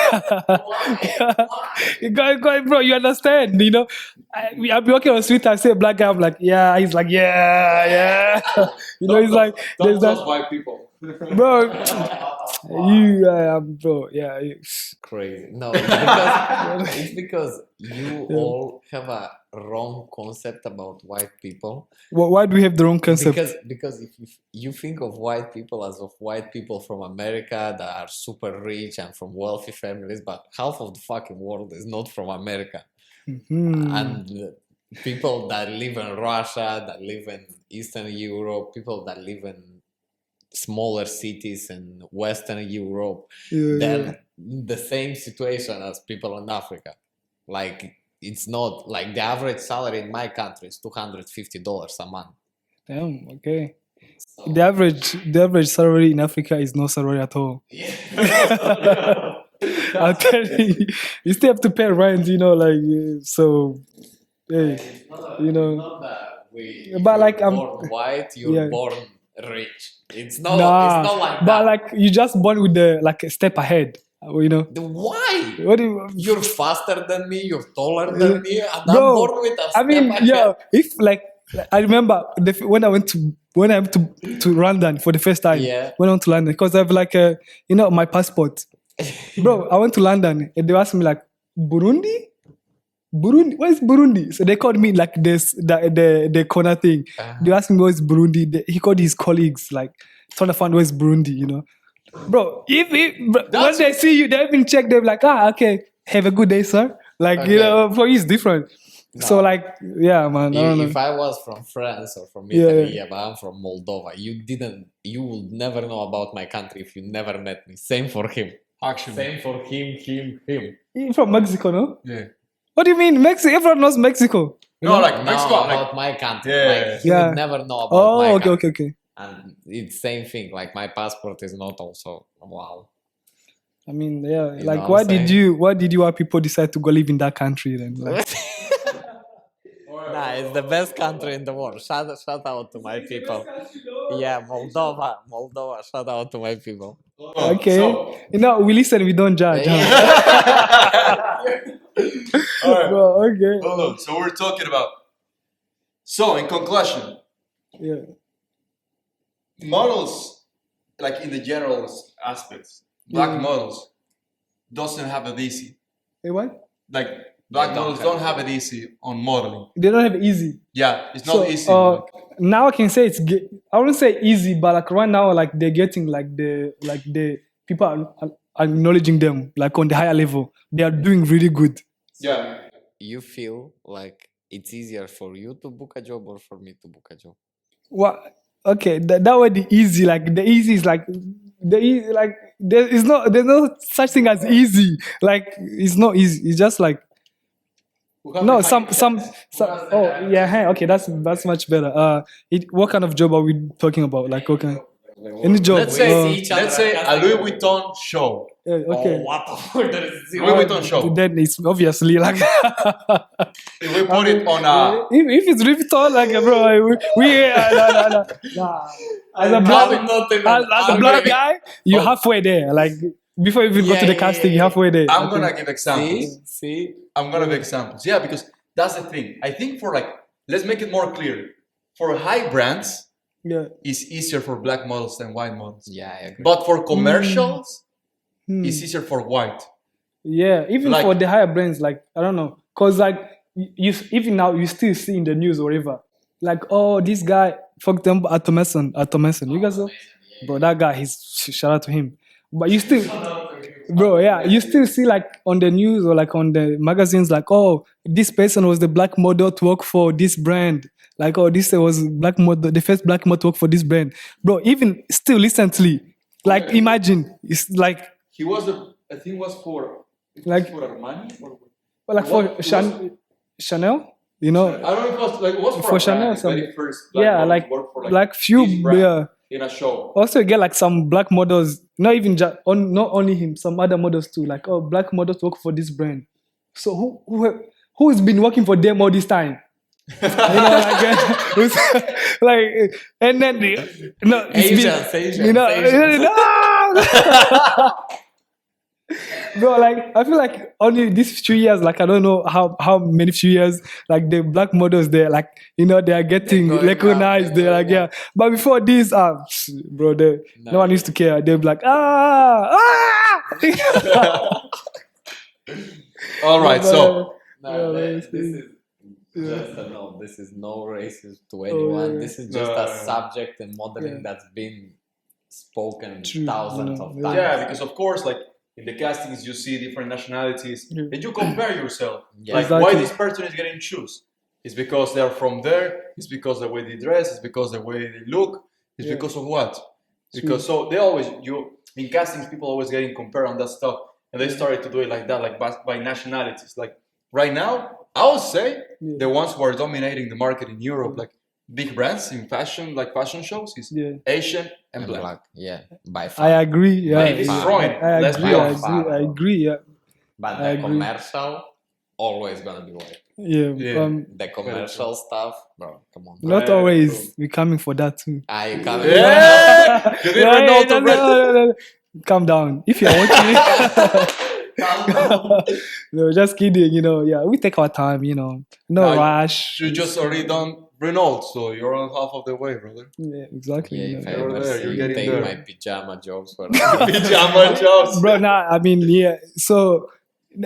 bro, you understand? You know, I'll be walking on the street. I say a black guy. I'm like, yeah. He's like, yeah. You know, he's like, Don't there's that, trust white people. bro. Bro. Yeah. Crazy. No, it's because you all have a wrong concept about white people. Why do we have the wrong concept? Because if you think of white people as of white people from America that are super rich and from wealthy families, but half of the fucking world is not from America. And people that live in Russia, that live in Eastern Europe, people that live in smaller cities in Western Europe, they're in the same situation as people in Africa. Like, it's not like the average salary in my country is $250 a month. Damn, okay. So, The average salary in Africa is no salary at all. I'll tell you, you still have to pay rent, you know, like so. Hey, it's not, you know. it's not that But like you're I'm born white, you're born rich. It's not. nah, It's not like but that. like you just born with the like a step ahead, you know. Why? What do you, You're faster than me. You're taller than me, and I'm bro? born with a step I mean, ahead. yeah. If like I remember when I went to London for the first time. Yeah. When I went to London because I have like you know my passport. Bro, I went to London and they asked me like Burundi, what is Burundi? So they called me like this the corner thing. They asked me what is Burundi. He called his colleagues like trying to find where is Burundi, you know. Bro, when they see you, they even check. They're like, okay, have a good day, sir. Like Okay. you know, for you it's different. No. So like, yeah, man. I don't know. If I was from France or from Italy, but I'm from Moldova, you would never know about my country if you never met me. Same for him. Actually. Same for him. You're from Mexico, no? Yeah. What do you mean, Mexico? Everyone knows Mexico. No, like No, Mexico. Like, about my country. Yeah. Like, he Yeah. would never know about my Oh, country. okay. And it's same thing. Like my passport is not also wow. I mean, yeah. You Like, know why what I'm did you white people decide to go live in that country then? Like, Nah, it's the best country in the world. Shout out to my people. Yeah, Moldova. Shout out to my people. okay. So, You know, we listen, we don't judge. Huh? all right. Bro, okay. Hold on. So we're talking about. So in conclusion, Yeah. models, like in the general aspects, black models doesn't have it easy. Hey, what? Like black They don't models have don't it. have it easy on modeling. They don't have it easy. Yeah, it's not So, easy. now I can say I wouldn't say easy, but like right now, like they're getting like the people are acknowledging them like on the higher level. They are doing really good. Yeah. You feel like it's easier for you to book a job or for me to book a job? What? Okay, that way the easy, like the easy is like the easy, like there's no such thing as easy. Like it's not easy. It's just like no some. Oh yeah, hey, okay, that's much better. What kind of job are we talking about? Like okay, any job. Let's say a Louis Vuitton show. Okay. What the fuck? There is Louis Vuitton show. Then it's obviously like If we put it on a if it's Louis Vuitton, like bro, no. As a black guy, you're halfway there. Like before you even go to the casting, you're halfway there. I'm gonna give examples. See? I'm gonna give examples. Yeah, because that's the thing. I think for like, let's make it more clear. For high brands, Yeah. it's easier for black models than white models. Yeah, I agree. But for commercials, Hmm. it's easier for white. Yeah, even Like- for the higher brands, like I don't know, cause like you even now you still see in the news or whatever, like oh this guy, for example, Atomason, you guys know, bro, that guy, he's shout out to him, but you still, bro, yeah, you still see like on the news or like on the magazines, like oh this person was the black model to work for this brand, like oh this was black model, the first black model to work for this brand, bro. Even still recently, like Okay. imagine it's like. He was I think was for Like- for Armani or Well, like for What was- Chanel, you know, I don't know if it was like it was For for Chanel Chanel some- very first black yeah, model like to work for like few, this brand yeah. in a show. Also, you get like some black models, not even not only him, some other models too. Like oh, black models work for this brand. So who's been working for them all this time? You know, like, like and then Asians, you know, no! Bro, like I feel like only these few years, like I don't know how many few years, like the black models, they're like you know they are getting They're going recognized. up, They're like yeah, but before this, bro, no one used to care. They'll be like All right, so No, Yeah, this is yeah. just a no. This is no racist to anyone. yeah. This is just No. a subject in modeling Yeah. that's been spoken True, thousands yeah, of yeah. times. yeah, because of course, like in the castings, you see different nationalities, Yeah. and you compare yourself. Yeah. Like why Exactly. this person is getting choose? It's because they're from there. It's because the way they dress. It's because the way they look. It's Yeah. because of what? True. Because so they always in castings people always getting compared on that stuff, and they started to do it like that, like by nationalities. Like right now, I would say Yeah. the ones who are dominating the market in Europe, like big brands in fashion, like fashion shows, is Yeah. Asian and And black. black, yeah, by far. I agree. Yeah, Maybe far. destroying. I Let's agree. be I honest. agree. I agree. Yeah, But I the agree. commercial, always gonna be white. yeah. Yeah. The commercial stuff, bro, come on. Not Very always. true. We're coming for that too. I can't. Yeah, you didn't Hey, know no, no. Calm down. If you're watching, no, just kidding. You know, yeah, we take our time. You know, no Now, rush. You just already done Renault, so you're on half of the way, brother. Yeah, exactly. Yeah, you if know. I You're ever there, see you're you getting take there. my pajama jobs for Pajama jobs. Bro, nah, I mean, yeah. So,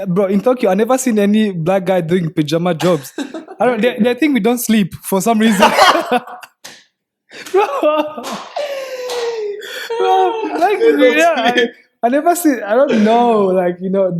bro, in Tokyo, I never seen any black guy doing pajama jobs. I don't. They think we don't sleep for some reason. Bro, like yeah, I never seen. I don't know. Like you know,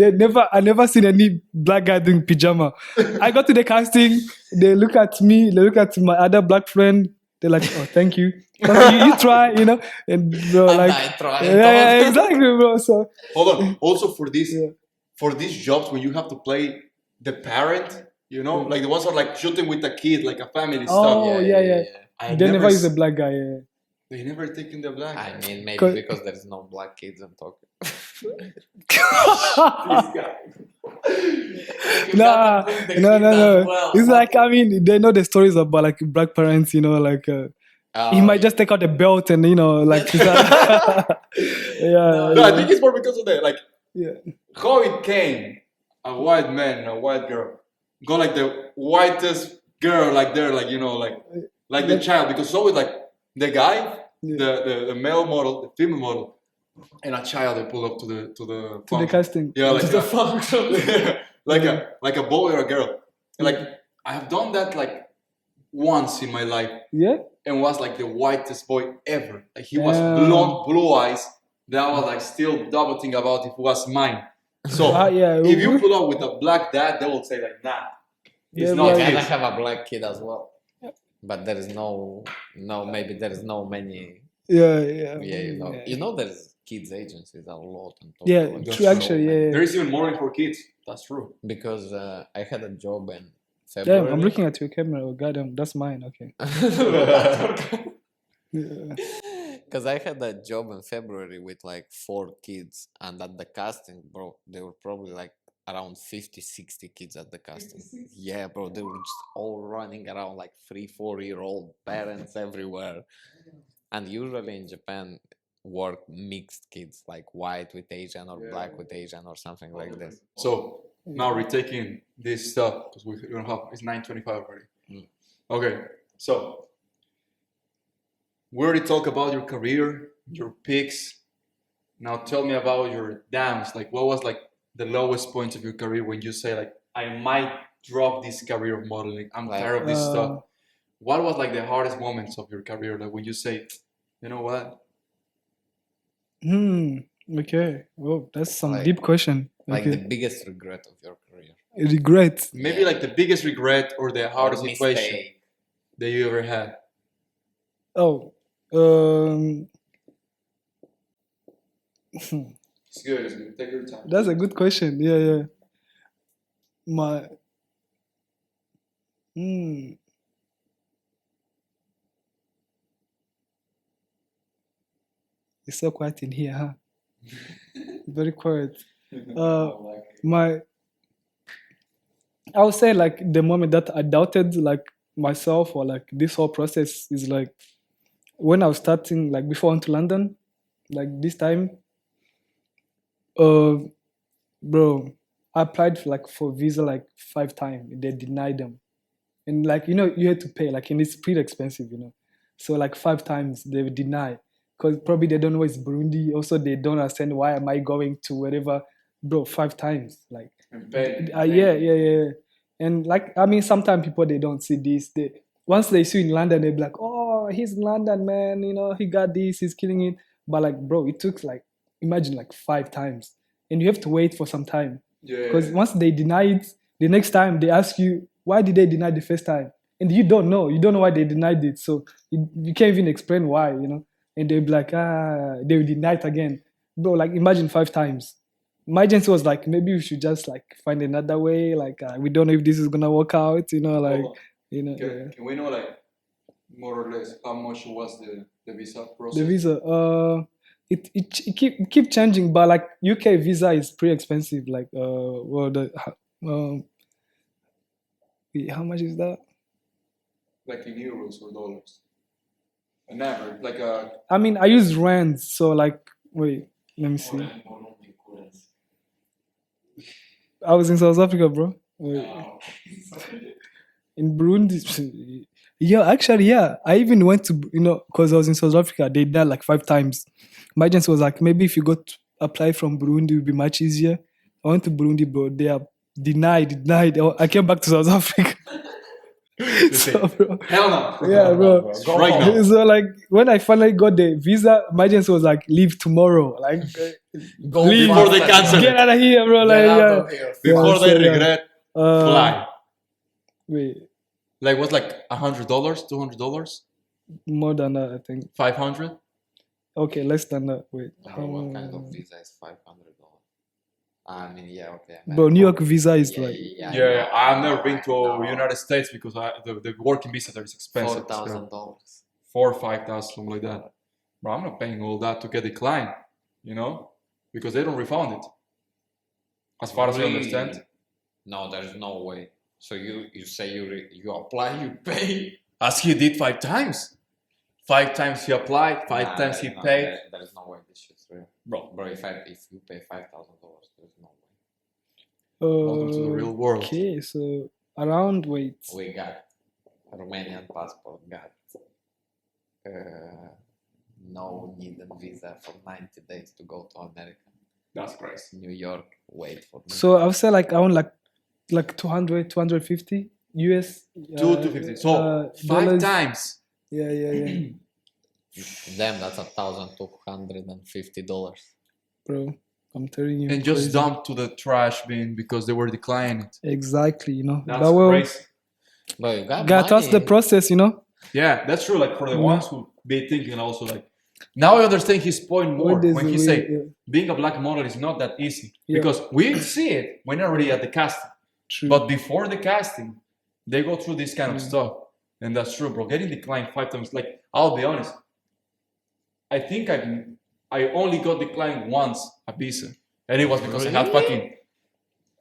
I never seen any black guy doing pajama. I got to the casting. They look at me. They look at my other black friend. They're like, "Oh, thank you. You try, you know." And bro, And like, I try. yeah, exactly, bro. So Hold on. Also for this, Yeah. for these jobs when you have to play the parent, you know, like the ones who are like shooting with a kid, like a family Oh, stuff. yeah. I they never use a s- black guy. Yeah. They never taken the black. I mean, maybe 'Cause- because there is no black kids in Tokyo. Nah, no. It's like I mean, they know the stories about like black parents. You know, like he might just take out the belt and you know, like yeah, No, I think it's more because of that. Like yeah. how it came, a white man and a white girl, go like the whitest girl, like there, like you know, like the child, because it's always like the guy, Yeah. the male model, the female model, and a child they pull up to the To the function. casting. Yeah, like The function. like a boy or a girl. And like I have done that like once in my life, Yeah. and was like the whitest boy ever. Like he was Damn. blonde, blue eyes. That I was like still double think about if it was mine. So Yeah. if you pull up with a black dad, they will say like, nah, it's They're not like- And I his. have a black kid as well. But there is maybe there is no many. Yeah. You know, there's kids agencies a lot. And Yeah, like That's true. true. Actually, many. yeah. There is even more for kids. That's true. Because I had a job in February. Damn, I'm looking at your camera. Oh, goddamn, that's mine. Okay. Yeah. Because I had a job in February with like 4 kids, and at the casting, bro, they were probably like around 50, 60 kids at the casting. Yeah, bro, they were just all running around like 3-4-year-old parents everywhere. And usually in Japan, work mixed kids, like white with Asian or black with Asian or something like this. So now retaking this stuff because we don't have it's 9:25 already. Okay, so we already talked about your career, your peaks. Now tell me about your downs. Like what was like the lowest point of your career when you say like I might drop this career of modeling. I'm tired of this stuff. What was like the hardest moments of your career? Like when you say, you know what? Okay. Oh, that's some Like- deep question. Like Okay. the biggest regret of your career. Regret. Maybe like the biggest regret or the hardest Or situation mistake. that you ever had. Oh. It's good. It's good. Take your time. That's a good question. Yeah. My. It's so quiet in here, huh? Very quiet. I would say like the moment that I doubted like myself or like this whole process is like when I was starting like before I went to London, like this time, bro, I applied for visa like 5 times. They denied them, and like you had to pay like, and it's pretty expensive, So like 5 times they would deny because probably they don't know it's Burundi. Also, they don't understand why am I going to wherever, bro. 5 times like. Yeah. And like, I mean, sometimes people, they don't see this. Once they see you in London, they're like, oh, he's in London, man. He got this, he's killing it. But like, bro, it took like, imagine like 5 times. And you have to wait for some time. Because once they deny it, the next time they ask you, why did they deny the first time? And you don't know. You don't know why they denied it. So you can't even explain why, And they'll be like, they will deny it again. Bro, like imagine 5 times. My agency was like, maybe we should just like find another way. Like, we don't know if this is gonna work out. Like, Can we know like more or less how much was the visa process? The visa, it keep changing, but like UK visa is pretty expensive. Like, wait, how much is that? Like in euros or dollars? An average, like I mean, I use rands, so like, wait, let me see. I was in South Africa, bro. In Burundi. Yeah, actually, yeah. I even went to, because I was in South Africa, they died like 5 times. My agency was like, maybe if you got to apply from Burundi, it would be much easier. I went to Burundi, bro. They are denied. I came back to South Africa. So, bro. hell no. Yeah, bro. Right now. So, like, when I finally got the visa, my agency was like, leave tomorrow. Like, Go leave Before they cancel get it. out of here, bro. Get Like, out yeah. of here. Before Yeah, they so, yeah. regret, Uh, fly. Wait, Like what's like $100, $200, more than that, I think. 500? Okay, less than that. Wait. Bro, what kind of visa is $500? I mean, yeah, okay. Bro, New York visa is like Yeah, I've never been to United States because the working visa there is expensive. $4,000. 4,000 or 5,000, something like that. Bro, I'm not paying all that to get declined, because they don't refund it. As far as I understand. No, there's no way. So you say you apply, you pay. As he did 5 times. 5 times he applied, 5 times he paid. There is no way this shit's real. Bro, If you pay $5,000, there's no way. welcome to the real world. Okay, so around We got Romanian passport, got no need a visa for 90 days to go to America. That's crazy. New York, wait for me. So I would say like around like 200, 250 US. 250. So 5 dollars. times. Yeah. Damn, that's $1,250. Bro, I'm telling you. And just crazy. dumped to the trash bin because they were declining it. Exactly, you know. That's But well, crazy. But you got gotta trust the money. process, you know. Yeah, that's true. Like for the ones who be thinking also like, now I understand his point more What is when he the say way- being a black model is not that easy Yeah. because we see it when already at the casting, True. but before the casting, they go through this kind of stuff, and that's true, bro. Getting declined 5 times, like I'll be honest, I think I only got declined once a visa, and it was because I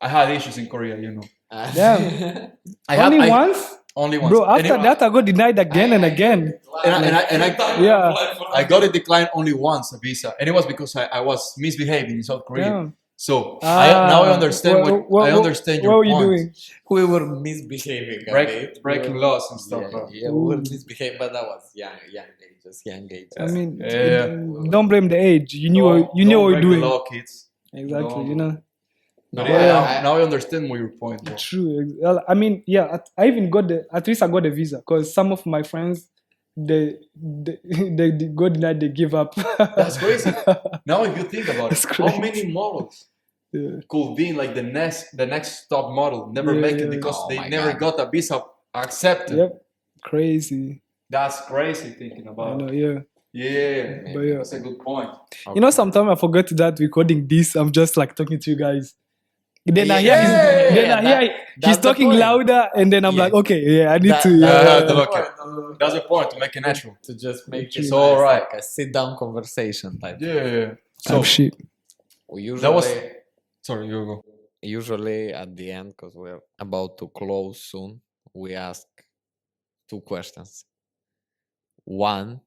had issues in Korea, you know. Damn. I Only once? only once, Bro, And after it- that I got denied again and again. Yeah. I got it declined only once a visa, and it was because I was misbehaving in South Korea. Damn. So now I understand I understand your what were you point. doing? We were misbehaving a bit. Breaking laws and stuff. Yeah, bro. we were misbehaving, but that was young age. I mean, Yeah. don't blame the age. You knew Don't what you're break the doing. law, kids. Exactly, Don't- you know. No, But now I understand more your point, bro. True. Well, I mean, yeah, I even got at least I got the visa because some of my friends, they got denied, they give up. That's crazy. Now if you think about it, That's how crazy. many models Yeah. could be like the next top model never Yeah, make it yeah. because Oh they my never God. got a visa accepted. Yep. Crazy. That's crazy thinking I about know, it. yeah. Yeah, But yeah. that's a good point. You know, sometimes I forget that recording this, I'm just like talking to you guys. Then I hear Yeah, he's, then yeah, I hear that's he's the talking point. louder, and then I'm Yeah. like, okay, yeah, I need That- to. that- Yeah, okay. That's the point to make it natural. To just make It's it all nice, right. like a sit-down conversation type. Yeah. So So shit. We usually, that was. Sorry, you go. usually at the end, because we're about to close soon, we ask 2 questions. One,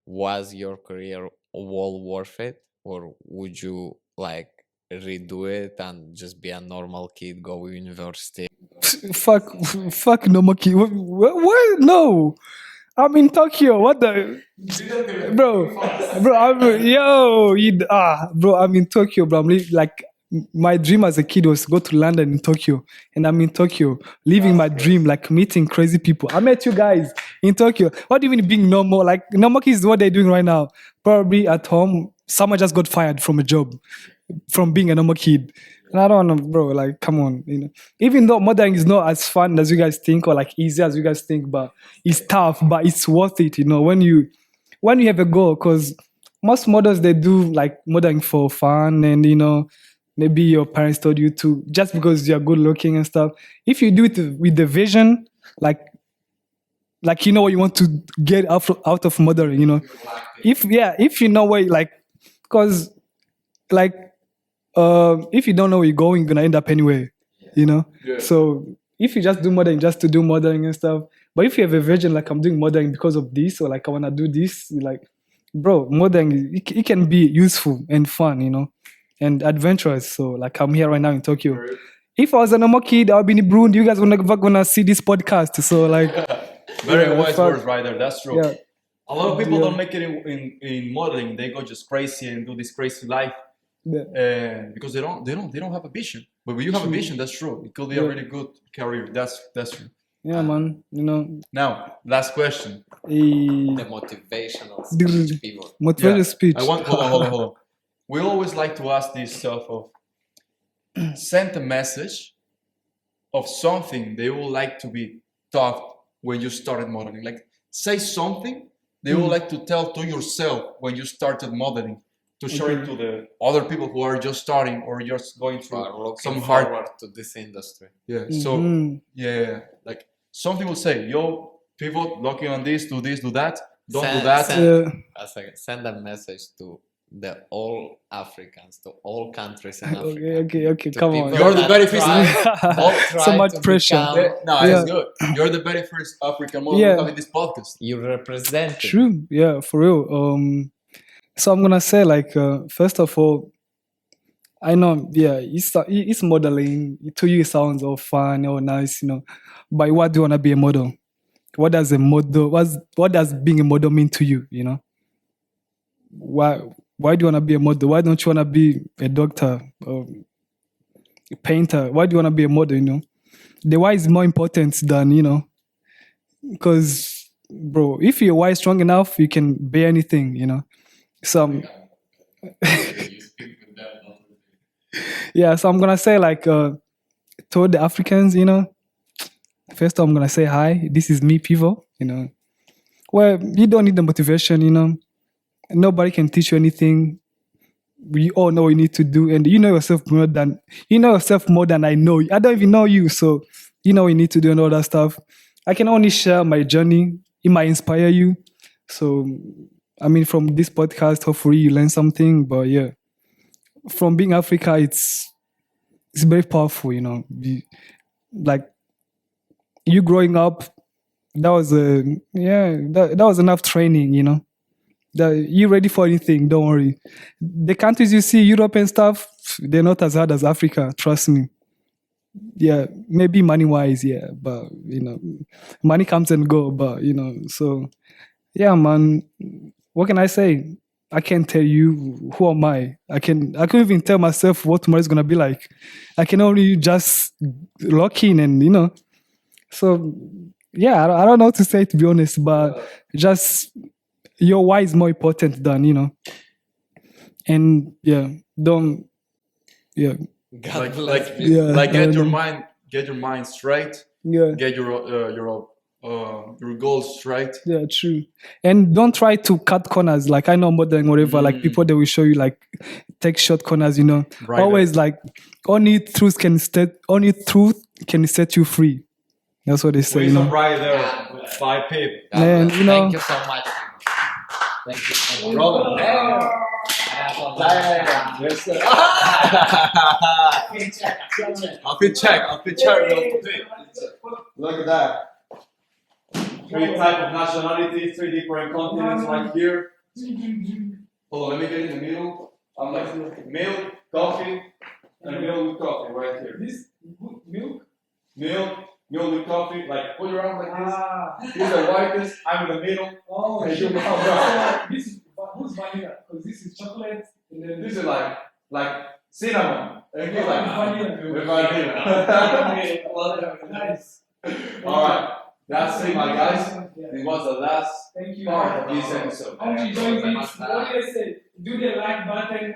was your career all worth it, or would you like redo it and just be a normal kid, go to university? Fuck no monkey. What? No. I'm in Tokyo. What the, bro? Bro. I'm in Tokyo, bro. Like my dream as a kid was to go to London in Tokyo, and I'm in Tokyo, living my dream, like meeting crazy people. I met you guys in Tokyo. What do you mean being normal? Like normal kids is what they're doing right now. Probably at home, someone just got fired from a job, from being a normal kid. And I don't know, bro. Like, come on, you know. Even though modeling is not as fun as you guys think, or like easy as you guys think, but it's tough, but it's worth it, you know. When you have a goal, because most models they do like modeling for fun, and you know, maybe your parents told you to just because you're good looking and stuff. If you do it with the vision, like you know what you want to get out of modeling, you know. If you know where, like, because like if you don't know where you're going, you're gonna end up anywhere, you know. Yeah. So if you just do modeling just to do modeling and stuff, but if you have a vision, like I'm doing modeling because of this, or like I wanna do this, like, bro, modeling it can be useful and fun, you know, and adventurous. So like I'm here right now in Tokyo. If I was a normal kid, I'll be in Burundi. You guys were never gonna see this podcast. So like, Very Yeah, wise fuck. words right there. That's true. yeah, A lot of people Yeah. don't make it in modeling. They go just crazy and do this crazy life yeah. because they don't have a vision. But when you have a vision, that's true. It could be a Yeah. really good career. That's true. Yeah, man. You know, Now, last question. The motivational speech, people. motivational Yeah. speech. I want hold on. We always like to ask this stuff of send a message of something they would like to be taught when you started modeling. Like say something they would like to tell to yourself when you started modeling, to share it to the other people who are just starting or just going Who are through looking some hard. forward to this industry. Yeah. So Mhm. yeah, like something will say, "Yo, pivot, looking on this, do that, don't do Send- that." send- Yeah. A second, send a message to all Africans, to all countries in Africa. Okay. to Come people on. You're the that very first- try So much to pressure. become- No, Yeah. it's good. You're the very first African model Yeah. to have in this podcast. You represent it. True. Yeah, for real. So I'm gonna say like first of all, I know, yeah, it's modeling. To you, it sounds all fun, all nice, you know. But what do you wanna be a model? What does a model? What does being a model mean to you? You know? why do you want to be a model? Why don't you want to be a doctor or a painter? Why do you want to be a model? The why is more important than because bro, if your why is strong enough, you can bear anything. So yeah, so I'm gonna say like toward the Africans, first I'm gonna say hi. This is me, Pivot. Well, you don't need the motivation. Nobody can teach you anything. We all know what you need to do, and you know yourself more than I know. I don't even know you, so you know what you need to do and all that stuff. I can only share my journey. It might inspire you. So, I mean, from this podcast, hopefully you learn something. But yeah, from being Africa, it's very powerful. Like you growing up, that was that was enough training. That you ready for anything? Don't worry. The countries you see, Europe and stuff, they're not as hard as Africa. Trust me. Yeah, maybe money wise, yeah, but money comes and go. But so yeah, man. What can I say? I can't tell you who am I. I can't even tell myself what tomorrow is gonna be like. I can only just lock in and. So yeah, I don't know what to say, to be honest, but just your why is more important than and yeah, don't yeah God bless like, you. yeah like I don't know. get your mind straight, Yeah, get your goals straight. yeah, true. And don't try to cut corners. Like I know modeling, whatever. Like people, they will show you like take short corners. Right, Always like only truth can set you free. That's what they say. Wisdom right there by Pip. God And, bless. you know- Thank you so much. Thank you so much. Brother. Yes, sir. I'll fit check. Look at that. 3 type of nationalities, 3 different continents right here. Hold on, let me get in the middle. I'm like milk, coffee, and milk with coffee right here. This milk. Milk with coffee, like put it around like this. He's the whitest, I'm in the middle. Oh, and shit. you come around. This is who's vanilla? Because this is chocolate, and then This is like cinnamon. And he's like vanilla. with vanilla. Nice. Alright, that's it, my guys. Yeah. This was the last Thank you. part of this episode. Hope you enjoyed it. What do they say? Do the like button.